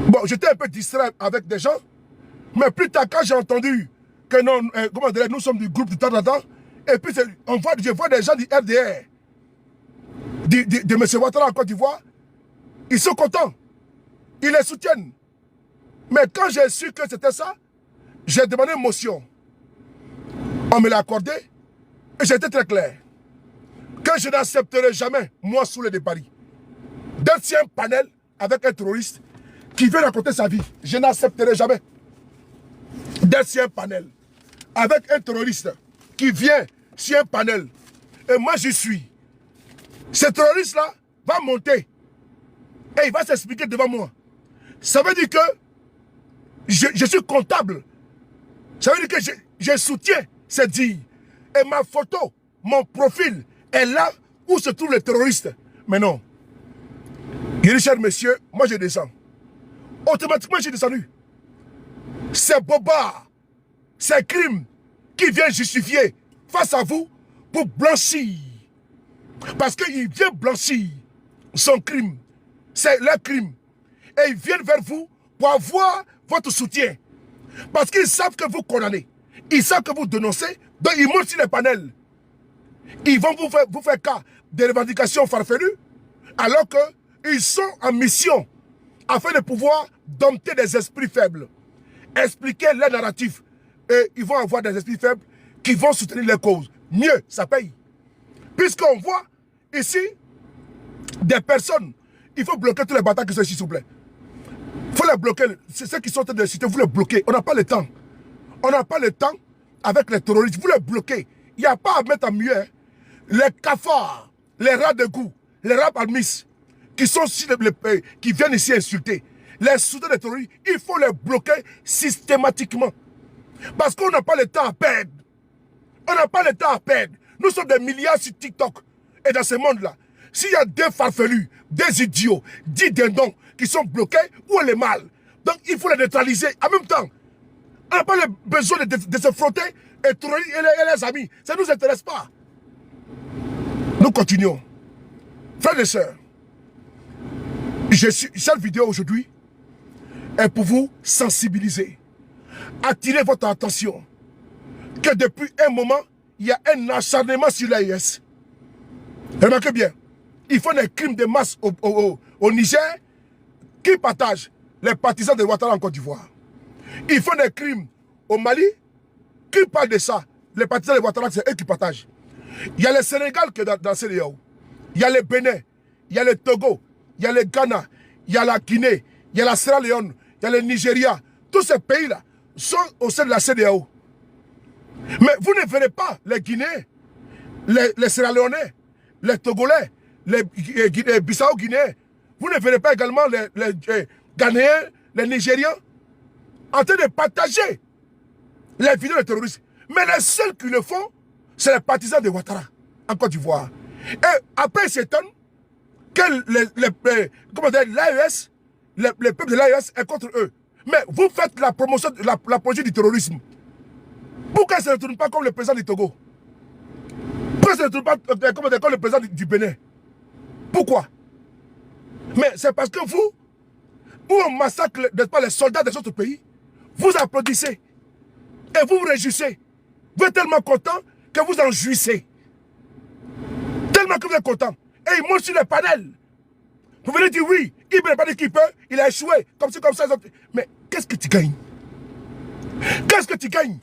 Bon, j'étais un peu distrait avec des gens, mais plus tard, quand j'ai entendu que non, nous sommes du groupe de temps en temps, et puis je vois des gens du RDR, de M. Ouattara en Côte d'Ivoire, ils sont contents, ils les soutiennent. Mais quand j'ai su que c'était ça, j'ai demandé une motion. On me l'a accordé, et j'étais très clair, que je n'accepterai jamais, moi, sous le Paris, d'être sur un panel avec un terroriste qui veut raconter sa vie. Je n'accepterai jamais d'être sur un panel avec un terroriste qui vient sur un panel. Et moi, j'y suis. Ce terroriste-là va monter et il va s'expliquer devant moi. Ça veut dire que je suis comptable. Ça veut dire que je soutiens cette dit. Et ma photo, mon profil est là où se trouve le terroriste. Mais non. Il dit, cher monsieur, moi je descends. Automatiquement, j'ai descendu. C'est bobards, c'est crime qui vient justifier face à vous pour blanchir. Parce qu'il vient blanchir son crime. C'est leur crime. Et ils viennent vers vous pour avoir votre soutien. Parce qu'ils savent que vous condamnez. Ils savent que vous dénoncez. Donc ils montent sur les panels. Ils vont vous faire cas des revendications farfelues. Alors qu'ils sont en mission afin de pouvoir dompter des esprits faibles. Expliquer les narratifs. Et ils vont avoir des esprits faibles qui vont soutenir les causes. Mieux, ça paye. Puisqu'on voit ici des personnes, il faut bloquer tous les batailles qui sont ici, s'il vous plaît. Il faut les bloquer. C'est ceux qui sont en train de citer, vous les bloquez. On n'a pas le temps. On n'a pas le temps avec les terroristes. Vous les bloquez. Il n'y a pas à mettre en mieux. Hein. Les cafards, les rats de goût, les rats admis, qui sont qui viennent ici insulter. Les soutiens des terroristes, il faut les bloquer systématiquement. Parce qu'on n'a pas le temps à perdre. On n'a pas le temps à perdre. Nous sommes des milliards sur TikTok. Et dans ce monde-là, s'il y a des farfelus, des idiots, 10 dindons qui sont bloqués, où est le mal? Donc il faut les neutraliser. En même temps, on n'a pas le besoin de se frotter et les amis. Ça ne nous intéresse pas. Nous continuons. Frères et sœurs, cette vidéo aujourd'hui est pour vous sensibiliser. Attirer votre attention que depuis un moment, il y a un acharnement sur l'AES. Remarquez bien, ils font des crimes de masse au Niger qui partagent les partisans de Ouattara en Côte d'Ivoire. Ils font des crimes au Mali qui parlent de ça. Les partisans de Ouattara, c'est eux qui partagent. Il y a le Sénégal qui est dans le CEDEAO. Il y a le Bénin, il y a le Togo, il y a le Ghana, il y a la Guinée, il y a la Sierra Leone, il y a le Nigeria. Tous ces pays-là sont au sein de la CEDEAO. Mais vous ne verrez pas les Guinéens, les Sierra Leonais, les Togolais, les Bissau-Guinéens. Vous ne verrez pas également les Ghanéens, les Nigériens en train de partager les vidéos de terroristes. Mais les seuls qui le font, c'est les partisans de Ouattara en Côte d'Ivoire. Et après, ils s'étonnent que l'AES, le peuple de l'AES est contre eux. Mais vous faites la promotion, la projet du terrorisme. Pourquoi ça ne tourne pas comme le président du Togo? Pourquoi ça ne tourne pas comme le président du Bénin? Pourquoi? Mais c'est parce que vous, où on massacre pas, les soldats des autres pays, vous applaudissez. Et vous vous réjouissez. Vous êtes tellement content que vous en jouissez. Tellement que vous êtes content. Et ils montent sur les panels. Vous venez dire oui, il n'a pas dit qu'il peut, il a échoué. Comme ça, comme ça. Mais qu'est-ce que tu gagnes? Qu'est-ce que tu gagnes?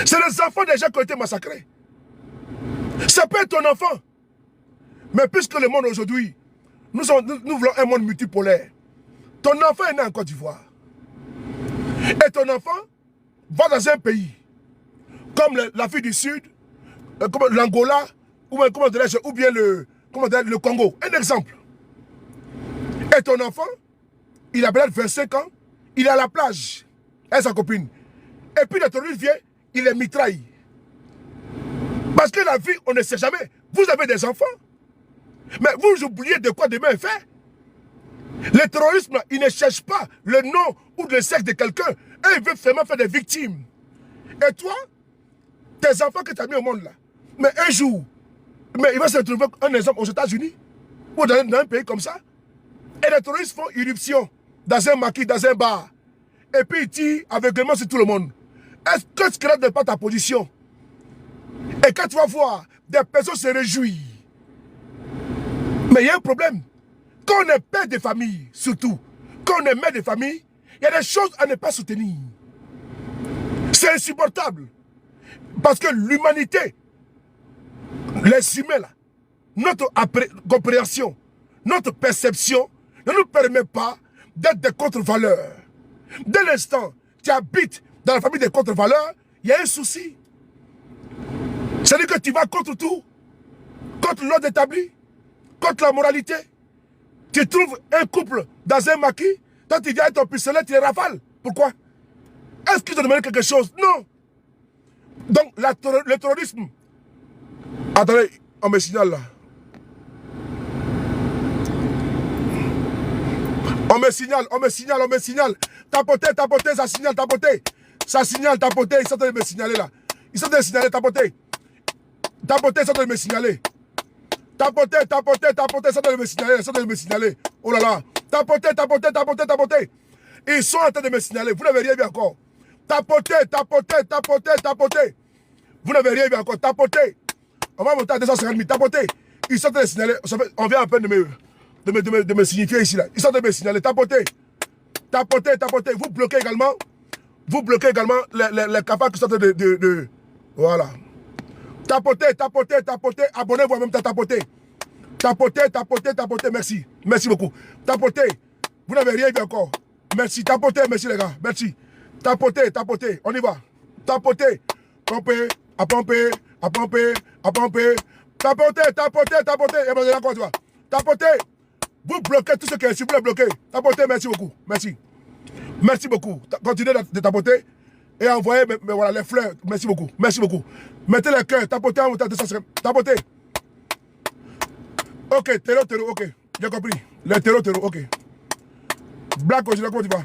C'est les enfants des gens qui ont été massacrés. Ça peut être ton enfant. Mais puisque le monde aujourd'hui, nous voulons un monde multipolaire. Ton enfant est né en Côte d'Ivoire. Et ton enfant va dans un pays comme l'Afrique du Sud, comme l'Angola, ou bien le Congo. Un exemple. Et ton enfant, il a peut-être 25 ans, il est à la plage avec sa copine. Et puis le terroriste vient, il les mitraille. Parce que la vie, on ne sait jamais. Vous avez des enfants. Mais vous oubliez de quoi demain est fait. Le terrorisme, il ne cherche pas le nom ou le sexe de quelqu'un. Et il veut vraiment faire des victimes. Et toi, tes enfants que tu as mis au monde là, mais un jour, mais il va se retrouver un exemple aux États-Unis ou dans un pays comme ça. Et les terroristes font irruption dans un maquis, dans un bar. Et puis ils tirent aveuglément sur tout le monde. Est-ce que tu ne pas ta position? Et quand tu vas voir, des personnes se réjouissent. Mais il y a un problème. Quand on est père de famille, surtout, quand on est mère de famille, il y a des choses à ne pas soutenir. C'est insupportable. Parce que l'humanité, les humains là, notre compréhension, notre perception ne nous permet pas d'être des contre-valeurs. Dès l'instant tu habites dans la famille des contre-valeurs, il y a un souci. C'est-à-dire que tu vas contre tout, contre l'ordre établi, contre la moralité. Tu trouves un couple dans un maquis, toi tu viens avec ton pistolet, tu les rafales. Pourquoi? Est-ce qu'ils te demandent quelque chose? Non. Donc le terrorisme. Attendez, on me signale là. On me signale. Tapoter, ça signale, tapoter. Ça signale, tapoter, ils sont en train de me signaler là. Ils sont en train de signaler, tapoter. Tapoter, ils sont en train de me signaler. Tapoter, ils sont en train de me signaler, Oh là là. Tapoter. Ils sont en train de me signaler. Vous n'avez rien vu encore. Tapoter. Vous n'avez rien vu encore. Tapoter. On va monter à 250 000. Tapoter. Ils sont en train de signaler. On vient à peine de me signifier ici là. Ils sont en train de me signaler. Tapoter. Vous bloquez également. Les capables qui sont en train de voilà. Tapoter. Abonnez-vous en même temps. Tapoter. Merci. Merci beaucoup. Tapoter. Vous n'avez rien vu encore. Merci. Tapoter. Merci les gars. Merci. Tapoter. On y va. Tapoter. Pomper. Tapoter. Tapoter. Vous bloquez tout ce qui est ici. Vous les bloquez. Tapoter. Merci beaucoup. Merci beaucoup. Continuez de tapoter. Et envoyez voilà, les fleurs. Merci beaucoup. Mettez les cœurs. Tapotez en montant de 250. Tapotez. Ok, terreau, ok. J'ai compris. Les terreaux, ok. Black, je comment tu vas.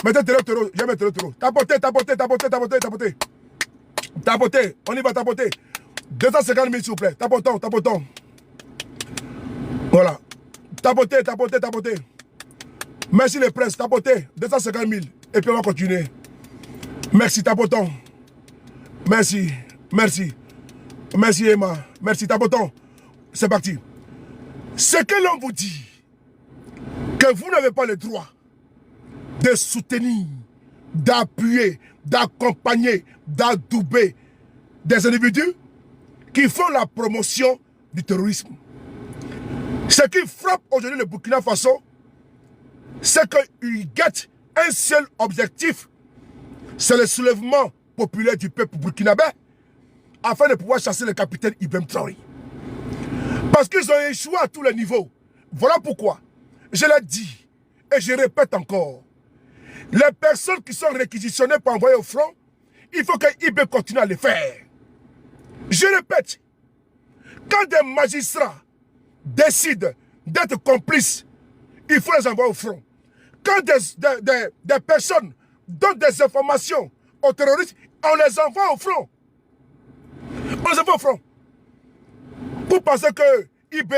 Mettez terreau, j'ai mis terreau. Tapotez. Tapotez. On y va tapoter. 250 000 s'il vous plaît. Tapotons. Voilà. Tapotez. Merci les presses. Tapotez. 250 000. Et puis on va continuer. Merci, tapotons. Merci Emma. Merci, tapotons. C'est parti. Ce que l'on vous dit, que vous n'avez pas le droit de soutenir, d'appuyer, d'accompagner, d'adouber des individus qui font la promotion du terrorisme. Ce qui frappe aujourd'hui le Burkina Faso, c'est qu'ils guettent un seul objectif, c'est le soulèvement populaire du peuple burkinabé afin de pouvoir chasser le capitaine Ibrahim Traoré. Parce qu'ils ont échoué à tous les niveaux. Voilà pourquoi, je l'ai dit et je répète encore, les personnes qui sont réquisitionnées pour envoyer au front, il faut que IB continue à le faire. Je répète, quand des magistrats décident d'être complices, il faut les envoyer au front. Quand des personnes donnent des informations aux terroristes, on les envoie au front. Vous pensez que IB,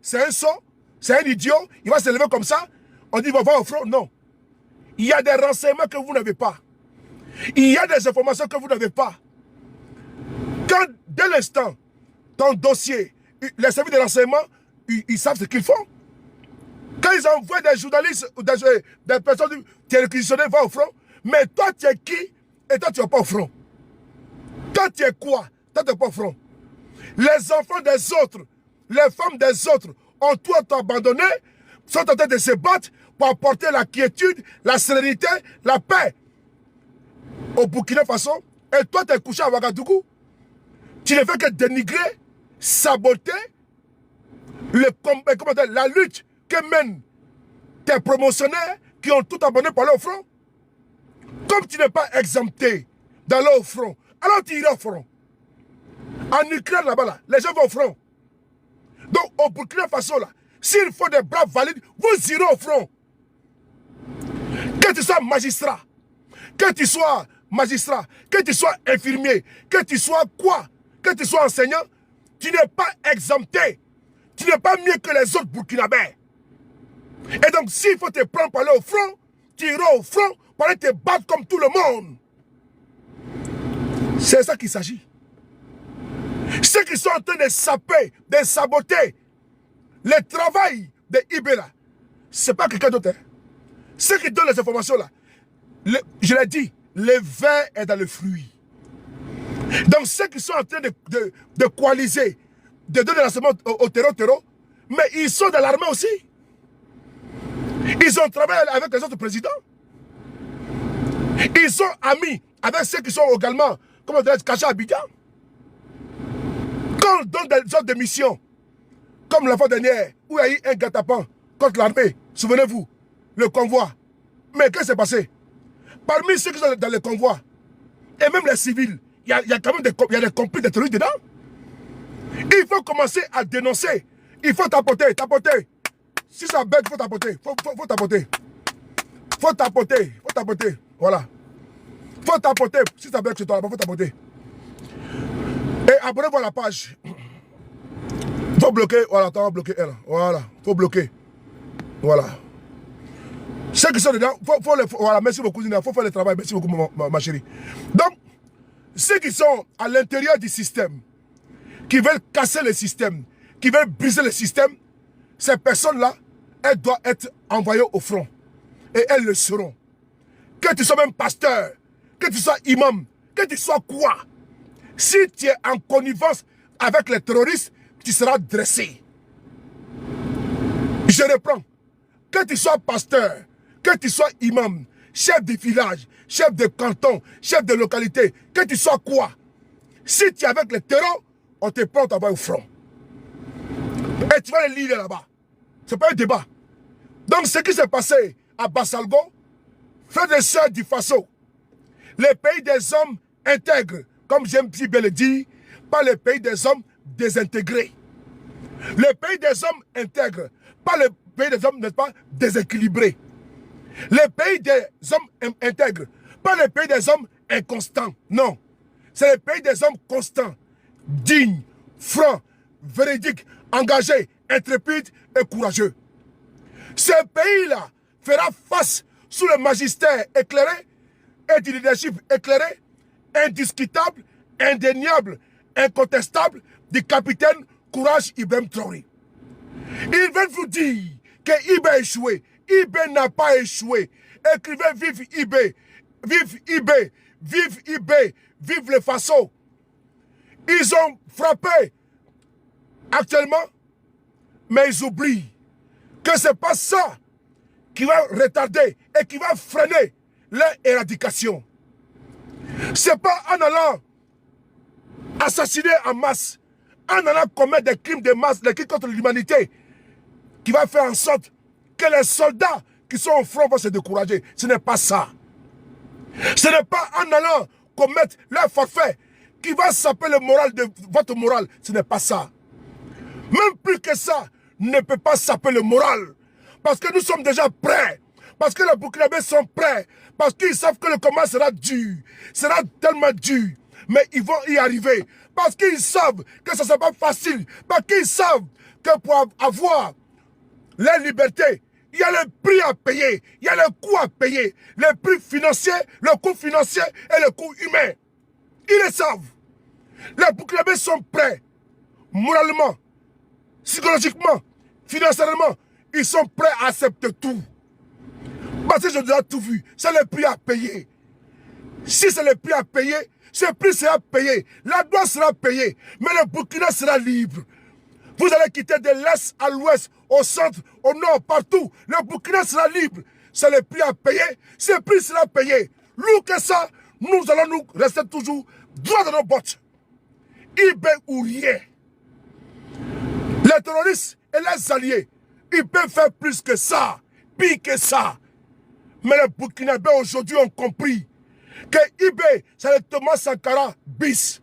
c'est un son? c'est un idiot, il va se lever comme ça, on dit, il va voir au front. Non. Il y a des renseignements que vous n'avez pas. Il y a des informations que vous n'avez pas. Quand, dès l'instant, ton dossier, les services de renseignement, ils savent ce qu'ils font. Quand ils envoient des journalistes, des personnes qui sont réquisitionnées, va au front. Mais toi, tu es qui? Et toi, tu n'es pas au front. Toi, tu es quoi? Toi, tu n'es pas au front. Les enfants des autres, les femmes des autres ont tout abandonné, sont en train de se battre pour apporter la quiétude, la sérénité, la paix au Burkina Faso. Et toi, tu es couché à Ouagadougou. Tu ne fais que dénigrer, saboter la lutte que mènent tes promotionnaires qui ont tout abandonné pour aller au front. Comme tu n'es pas exempté d'aller au front, alors tu iras au front. En Ukraine, là-bas, là, les gens vont au front. Donc, au Burkina Faso, là, s'il faut des braves valides, vous irez au front. Que tu sois magistrat, que tu sois magistrat, que tu sois infirmier, que tu sois quoi, que tu sois enseignant, tu n'es pas exempté. Tu n'es pas mieux que les autres Burkinabés. Et donc, s'il faut te prendre pour aller au front, tu iras au front pour aller te battre comme tout le monde. C'est ça qu'il s'agit. Ceux qui sont en train de saper, de saboter le travail de IB là, ce n'est pas quelqu'un d'autre. Hein. Ceux qui donnent les informations là, je l'ai dit, le vin est dans le fruit. Donc ceux qui sont en train de coaliser, de donner l'enseignement au terreau, mais ils sont dans l'armée aussi. Ils ont travaillé avec les autres présidents. Ils sont amis avec ceux qui sont également, comment dire, cachés à Abidjan. Quand on donne des sortes de missions, comme la fois dernière, où il y a eu un guet-apens contre l'armée, souvenez-vous, le convoi. Mais qu'est-ce qui s'est passé? Parmi ceux qui sont dans le convoi, et même les civils, il y a quand même des complices de terroristes dedans. Il faut commencer à dénoncer. Il faut tapoter. Si ça bête, il faut tapoter. Faut tapoter. Voilà. Faut tapoter. Si ça bête chez toi, il faut tapoter. Et abonnez-vous à la page. Faut bloquer. Voilà, tu vas bloquer elle. Voilà. Faut bloquer. Voilà. Ceux qui sont dedans, voilà, merci beaucoup, Zina. Faut faire le travail. Merci beaucoup, ma chérie. Donc, ceux qui sont à l'intérieur du système, qui veulent casser le système, qui veulent briser le système, ces personnes-là, elles doivent être envoyées au front. Et elles le seront. Que tu sois même pasteur, que tu sois imam, que tu sois quoi. Si tu es en connivence avec les terroristes, tu seras dressé. Je reprends. Que tu sois pasteur, que tu sois imam, chef de village, chef de canton, chef de localité, que tu sois quoi. Si tu es avec les terrors, on te prend, on t'envoie au front. Et tu vas les lire là-bas. Ce n'est pas un débat. Donc ce qui s'est passé à Bassalgo, frères et sœurs du Faso, le pays des hommes intègres, comme j'aime si bien le dire, pas le pays des hommes désintégrés. Le pays des hommes intègres, pas le pays des hommes, n'est-ce pas, déséquilibrés. Le pays des hommes intègres, pas le pays des hommes inconstants. Non. C'est le pays des hommes constants, dignes, francs, véridiques, engagés, intrépides et courageux. Ce pays-là fera face sous le magistère éclairé et du leadership éclairé, indiscutable, indéniable, incontestable du capitaine Courage Ibrahim Traoré. Ils veulent vous dire que IB a échoué. IB n'a pas échoué. Écrivez vive IB, vive IB, vive IB, vive le Faso. Ils ont frappé actuellement, mais ils oublient que ce n'est pas ça qui va retarder et qui va freiner leur éradication. Ce n'est pas en allant assassiner en masse, en allant commettre des crimes de masse, des crimes contre l'humanité, qui va faire en sorte que les soldats qui sont au front vont se décourager. Ce n'est pas ça. Ce n'est pas en allant commettre leur forfait qui va saper le moral de votre moral. Ce n'est pas ça. Même plus que ça, ne peut pas saper le moral. Parce que nous sommes déjà prêts. Parce que les Burkinabés sont prêts. Parce qu'ils savent que le combat sera dur. Sera tellement dur. Mais ils vont y arriver. Parce qu'ils savent que ça ne sera pas facile. Parce qu'ils savent que pour avoir la liberté, il y a le prix à payer, il y a le coût à payer, le prix financier, le coût financier et le coût humain. Ils le savent. Les Burkinabés sont prêts, moralement, psychologiquement, financièrement, ils sont prêts à accepter tout. Parce que j'ai déjà tout vu, c'est le prix à payer. Si c'est le prix à payer, ce prix sera payé, la douane sera payée, mais le Burkina sera libre. Vous allez quitter de l'Est à l'Ouest, au centre, au Nord, partout. Le Burkina sera libre. C'est le prix à payer. Ce prix sera payé. Lourd que ça, nous allons nous rester toujours droit dans nos bottes. Ibé ou rien. Les terroristes et les alliés, ils peuvent faire plus que ça, pire que ça. Mais les Burkinabés aujourd'hui ont compris que Ibé, c'est le Thomas Sankara bis.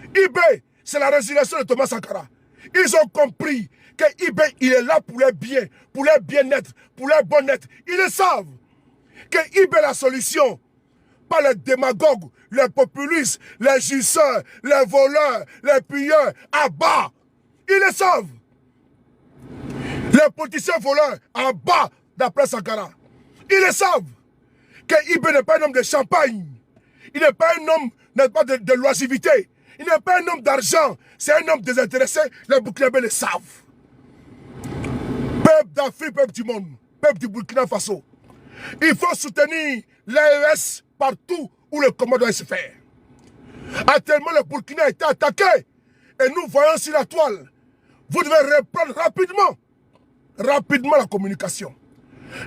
Ibé, c'est la résurrection de Thomas Sankara. Ils ont compris que Ibé, il est là pour les biens, pour les bien-être, pour les bon-être. Ils le savent. Que Ibé est la solution. Pas les démagogues, les populistes, les jouisseurs, les voleurs, les pilleurs, à bas. Ils le savent. Les politiciens voleurs, en bas, d'après Sankara. Ils le savent. Que Ibé n'est pas un homme de champagne. Il n'est pas un homme, n'est pas de l'oisivité. Il n'est pas un homme d'argent, c'est un homme désintéressé, les Burkinabés le savent. Peuple d'Afrique, peuple du monde, peuple du Burkina Faso, il faut soutenir l'AES partout où le combat doit se faire. Actuellement, le Burkina a été attaqué et nous voyons sur la toile. Vous devez reprendre rapidement la communication.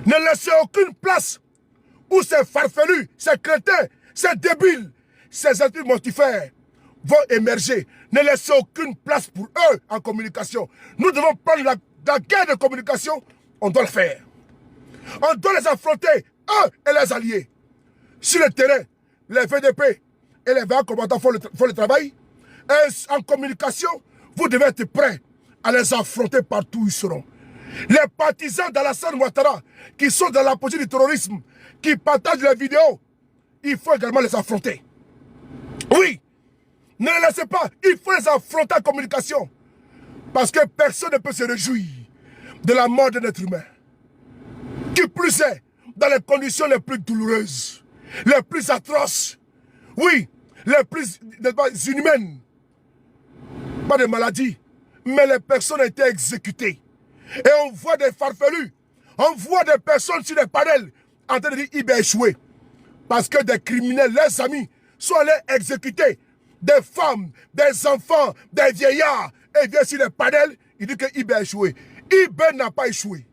Ne laissez aucune place où ces farfelus, ces crétins, ces débiles, ces esprits mortifères vont émerger. Ne laissez aucune place pour eux en communication. Nous devons prendre la guerre de communication. On doit le faire. On doit les affronter, eux et les alliés. Sur le terrain, les VDP et les vaillants combattants font le travail. Et en communication, vous devez être prêts à les affronter partout où ils seront. Les partisans d'Alassane Ouattara, qui sont dans la position du terrorisme, qui partagent les vidéos, il faut également les affronter. Oui, ne les laissez pas, il faut les affronter en communication. Parce que personne ne peut se réjouir de la mort d'un être humain. Qui plus est, dans les conditions les plus douloureuses, les plus atroces, oui, les plus inhumaines. Pas de maladie, mais les personnes ont été exécutées. Et on voit des farfelus, on voit des personnes sur les panels en train de dire Ibé a échoué. Parce que des criminels, leurs amis, sont allés exécuter des femmes, des enfants, des vieillards. Et ils viennent sur les panels, ils disent que Ibé a échoué. Ibé n'a pas échoué.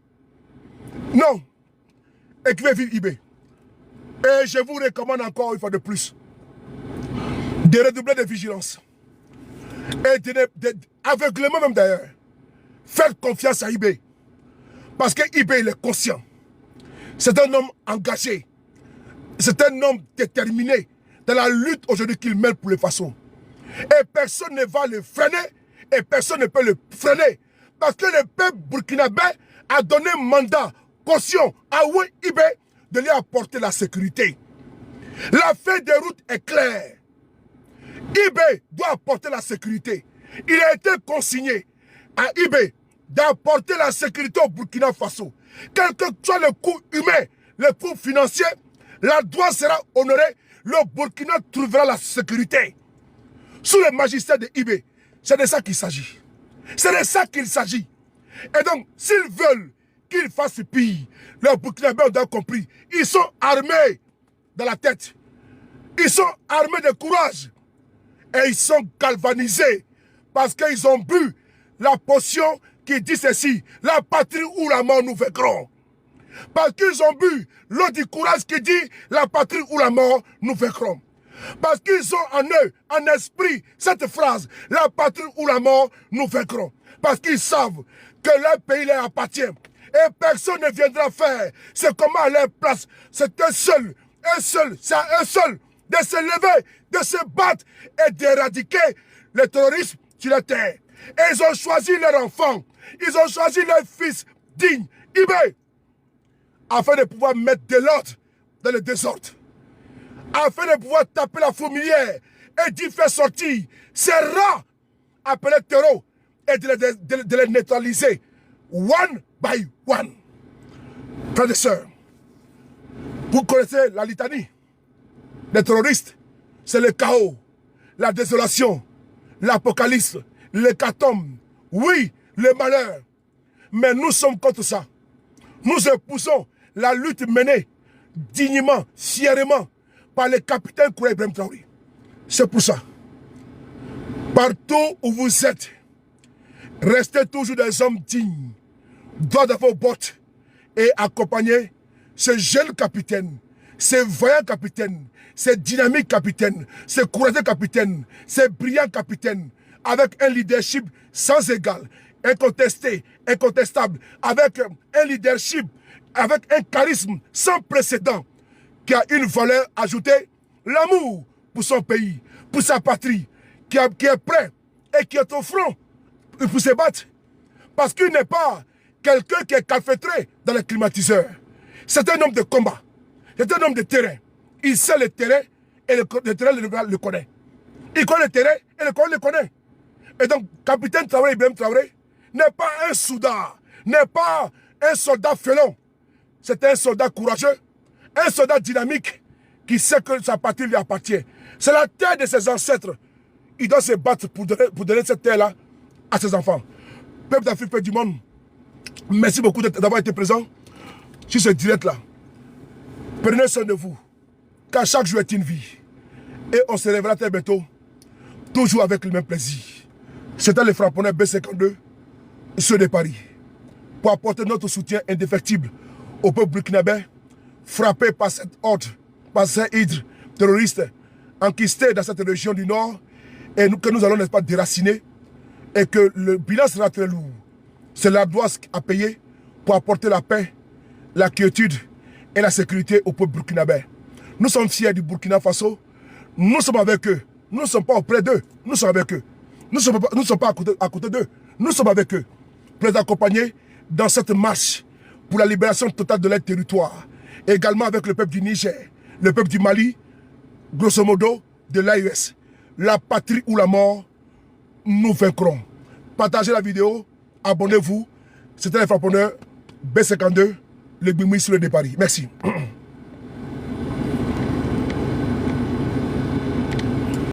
Non. Écrivez vive Ibé. Et je vous recommande encore une fois de plus de redoubler de vigilance. Et aveuglément même d'ailleurs. Faites confiance à Ibé. Parce que Ibé, il est conscient. C'est un homme engagé. C'est un homme déterminé dans la lutte aujourd'hui qu'il mène pour les façons. Et personne ne va le freiner et personne ne peut le freiner. Parce que le peuple burkinabé a donné mandat, caution à Oué Ibé de lui apporter la sécurité. La feuille de route est claire. Ibé doit apporter la sécurité. Il a été consigné à Ibé d'apporter la sécurité au Burkina Faso. Quel que soit le coût humain, le coût financier, la douane sera honorée, le Burkina trouvera la sécurité. Sous le magistère de Ibé, c'est de ça qu'il s'agit. C'est de ça qu'il s'agit. Et donc, s'ils veulent qu'ils fassent pire, les Burkinabés ont bien compris. Ils sont armés dans la tête. Ils sont armés de courage. Et ils sont galvanisés parce qu'ils ont bu la potion qui dit ceci, la patrie ou la mort nous vaincront. Parce qu'ils ont bu l'eau du courage qui dit la patrie ou la mort nous vaincront. Parce qu'ils ont en eux, en esprit, cette phrase, la patrie ou la mort nous vaincront. Parce qu'ils savent que leur pays leur appartient. Et personne ne viendra faire ce combat à leur place. C'est c'est à eux seuls de se lever, de se battre et d'éradiquer le terrorisme sur la terre. Et ils ont choisi leurs enfants, ils ont choisi leurs fils dignes, Ibé, afin de pouvoir mettre de l'ordre dans le désordre, afin de pouvoir taper la fourmilière et d'y faire sortir ces rats appelés terreaux et de les neutraliser one by one. Frères et sœurs, vous connaissez la litanie des terroristes. C'est le chaos, la désolation, l'apocalypse, l'hécatombe. Oui, le malheur. Mais nous sommes contre ça. Nous épousons la lutte menée dignement, fièrement par le capitaine Koura Ibrahim Traoré. C'est pour ça. Partout où vous êtes, restez toujours des hommes dignes, droits de vos bottes et accompagnez ce jeune capitaine, ce vaillant capitaine, ce dynamique capitaine, ce courageux capitaine, ce brillant capitaine, avec un leadership sans égal, incontesté, incontestable, avec un leadership, avec un charisme sans précédent, qui a une valeur ajoutée, l'amour pour son pays, pour sa patrie, qui est prêt et qui est au front pour se battre. Parce qu'il n'est pas quelqu'un qui est calfeutré dans les climatiseurs. C'est un homme de combat. C'est un homme de terrain. Il sait le terrain et le terrain le connaît. Il connaît le terrain et le connaît. Et donc, capitaine Traoré, Ibrahim Traoré, n'est pas un soldat, n'est pas un soldat félon. C'est un soldat courageux, un soldat dynamique qui sait que sa patrie lui appartient. C'est la terre de ses ancêtres. Il doit se battre pour donner cette terre-là à ses enfants. Peuple d'Afrique, peuple du monde, merci beaucoup d'avoir été présent sur ce direct-là. Prenez soin de vous, car chaque jour est une vie. Et on se révélera très bientôt, toujours avec le même plaisir. C'était le frapponneur B52, ceux de Paris, pour apporter notre soutien indéfectible au peuple burkinabé, frappé par cette horde, par ces hydres terroristes enquistés dans cette région du Nord, et que nous allons, n'est-ce pas, déraciner, et que le bilan sera très lourd. C'est l'ardoise à payer pour apporter la paix, la quiétude et la sécurité au peuple burkinabé. Nous sommes fiers du Burkina Faso, nous sommes avec eux, nous ne sommes pas auprès d'eux, nous sommes avec eux. Nous ne sommes pas à côté d'eux, nous sommes avec eux pour les accompagner dans cette marche pour la libération totale de leur territoire. Et également avec le peuple du Niger, le peuple du Mali, grosso modo de l'AES. La patrie ou la mort, nous vaincrons. Partagez la vidéo, abonnez-vous. C'était le frapponneur B52, le Bimouis sur le de Paris. Merci.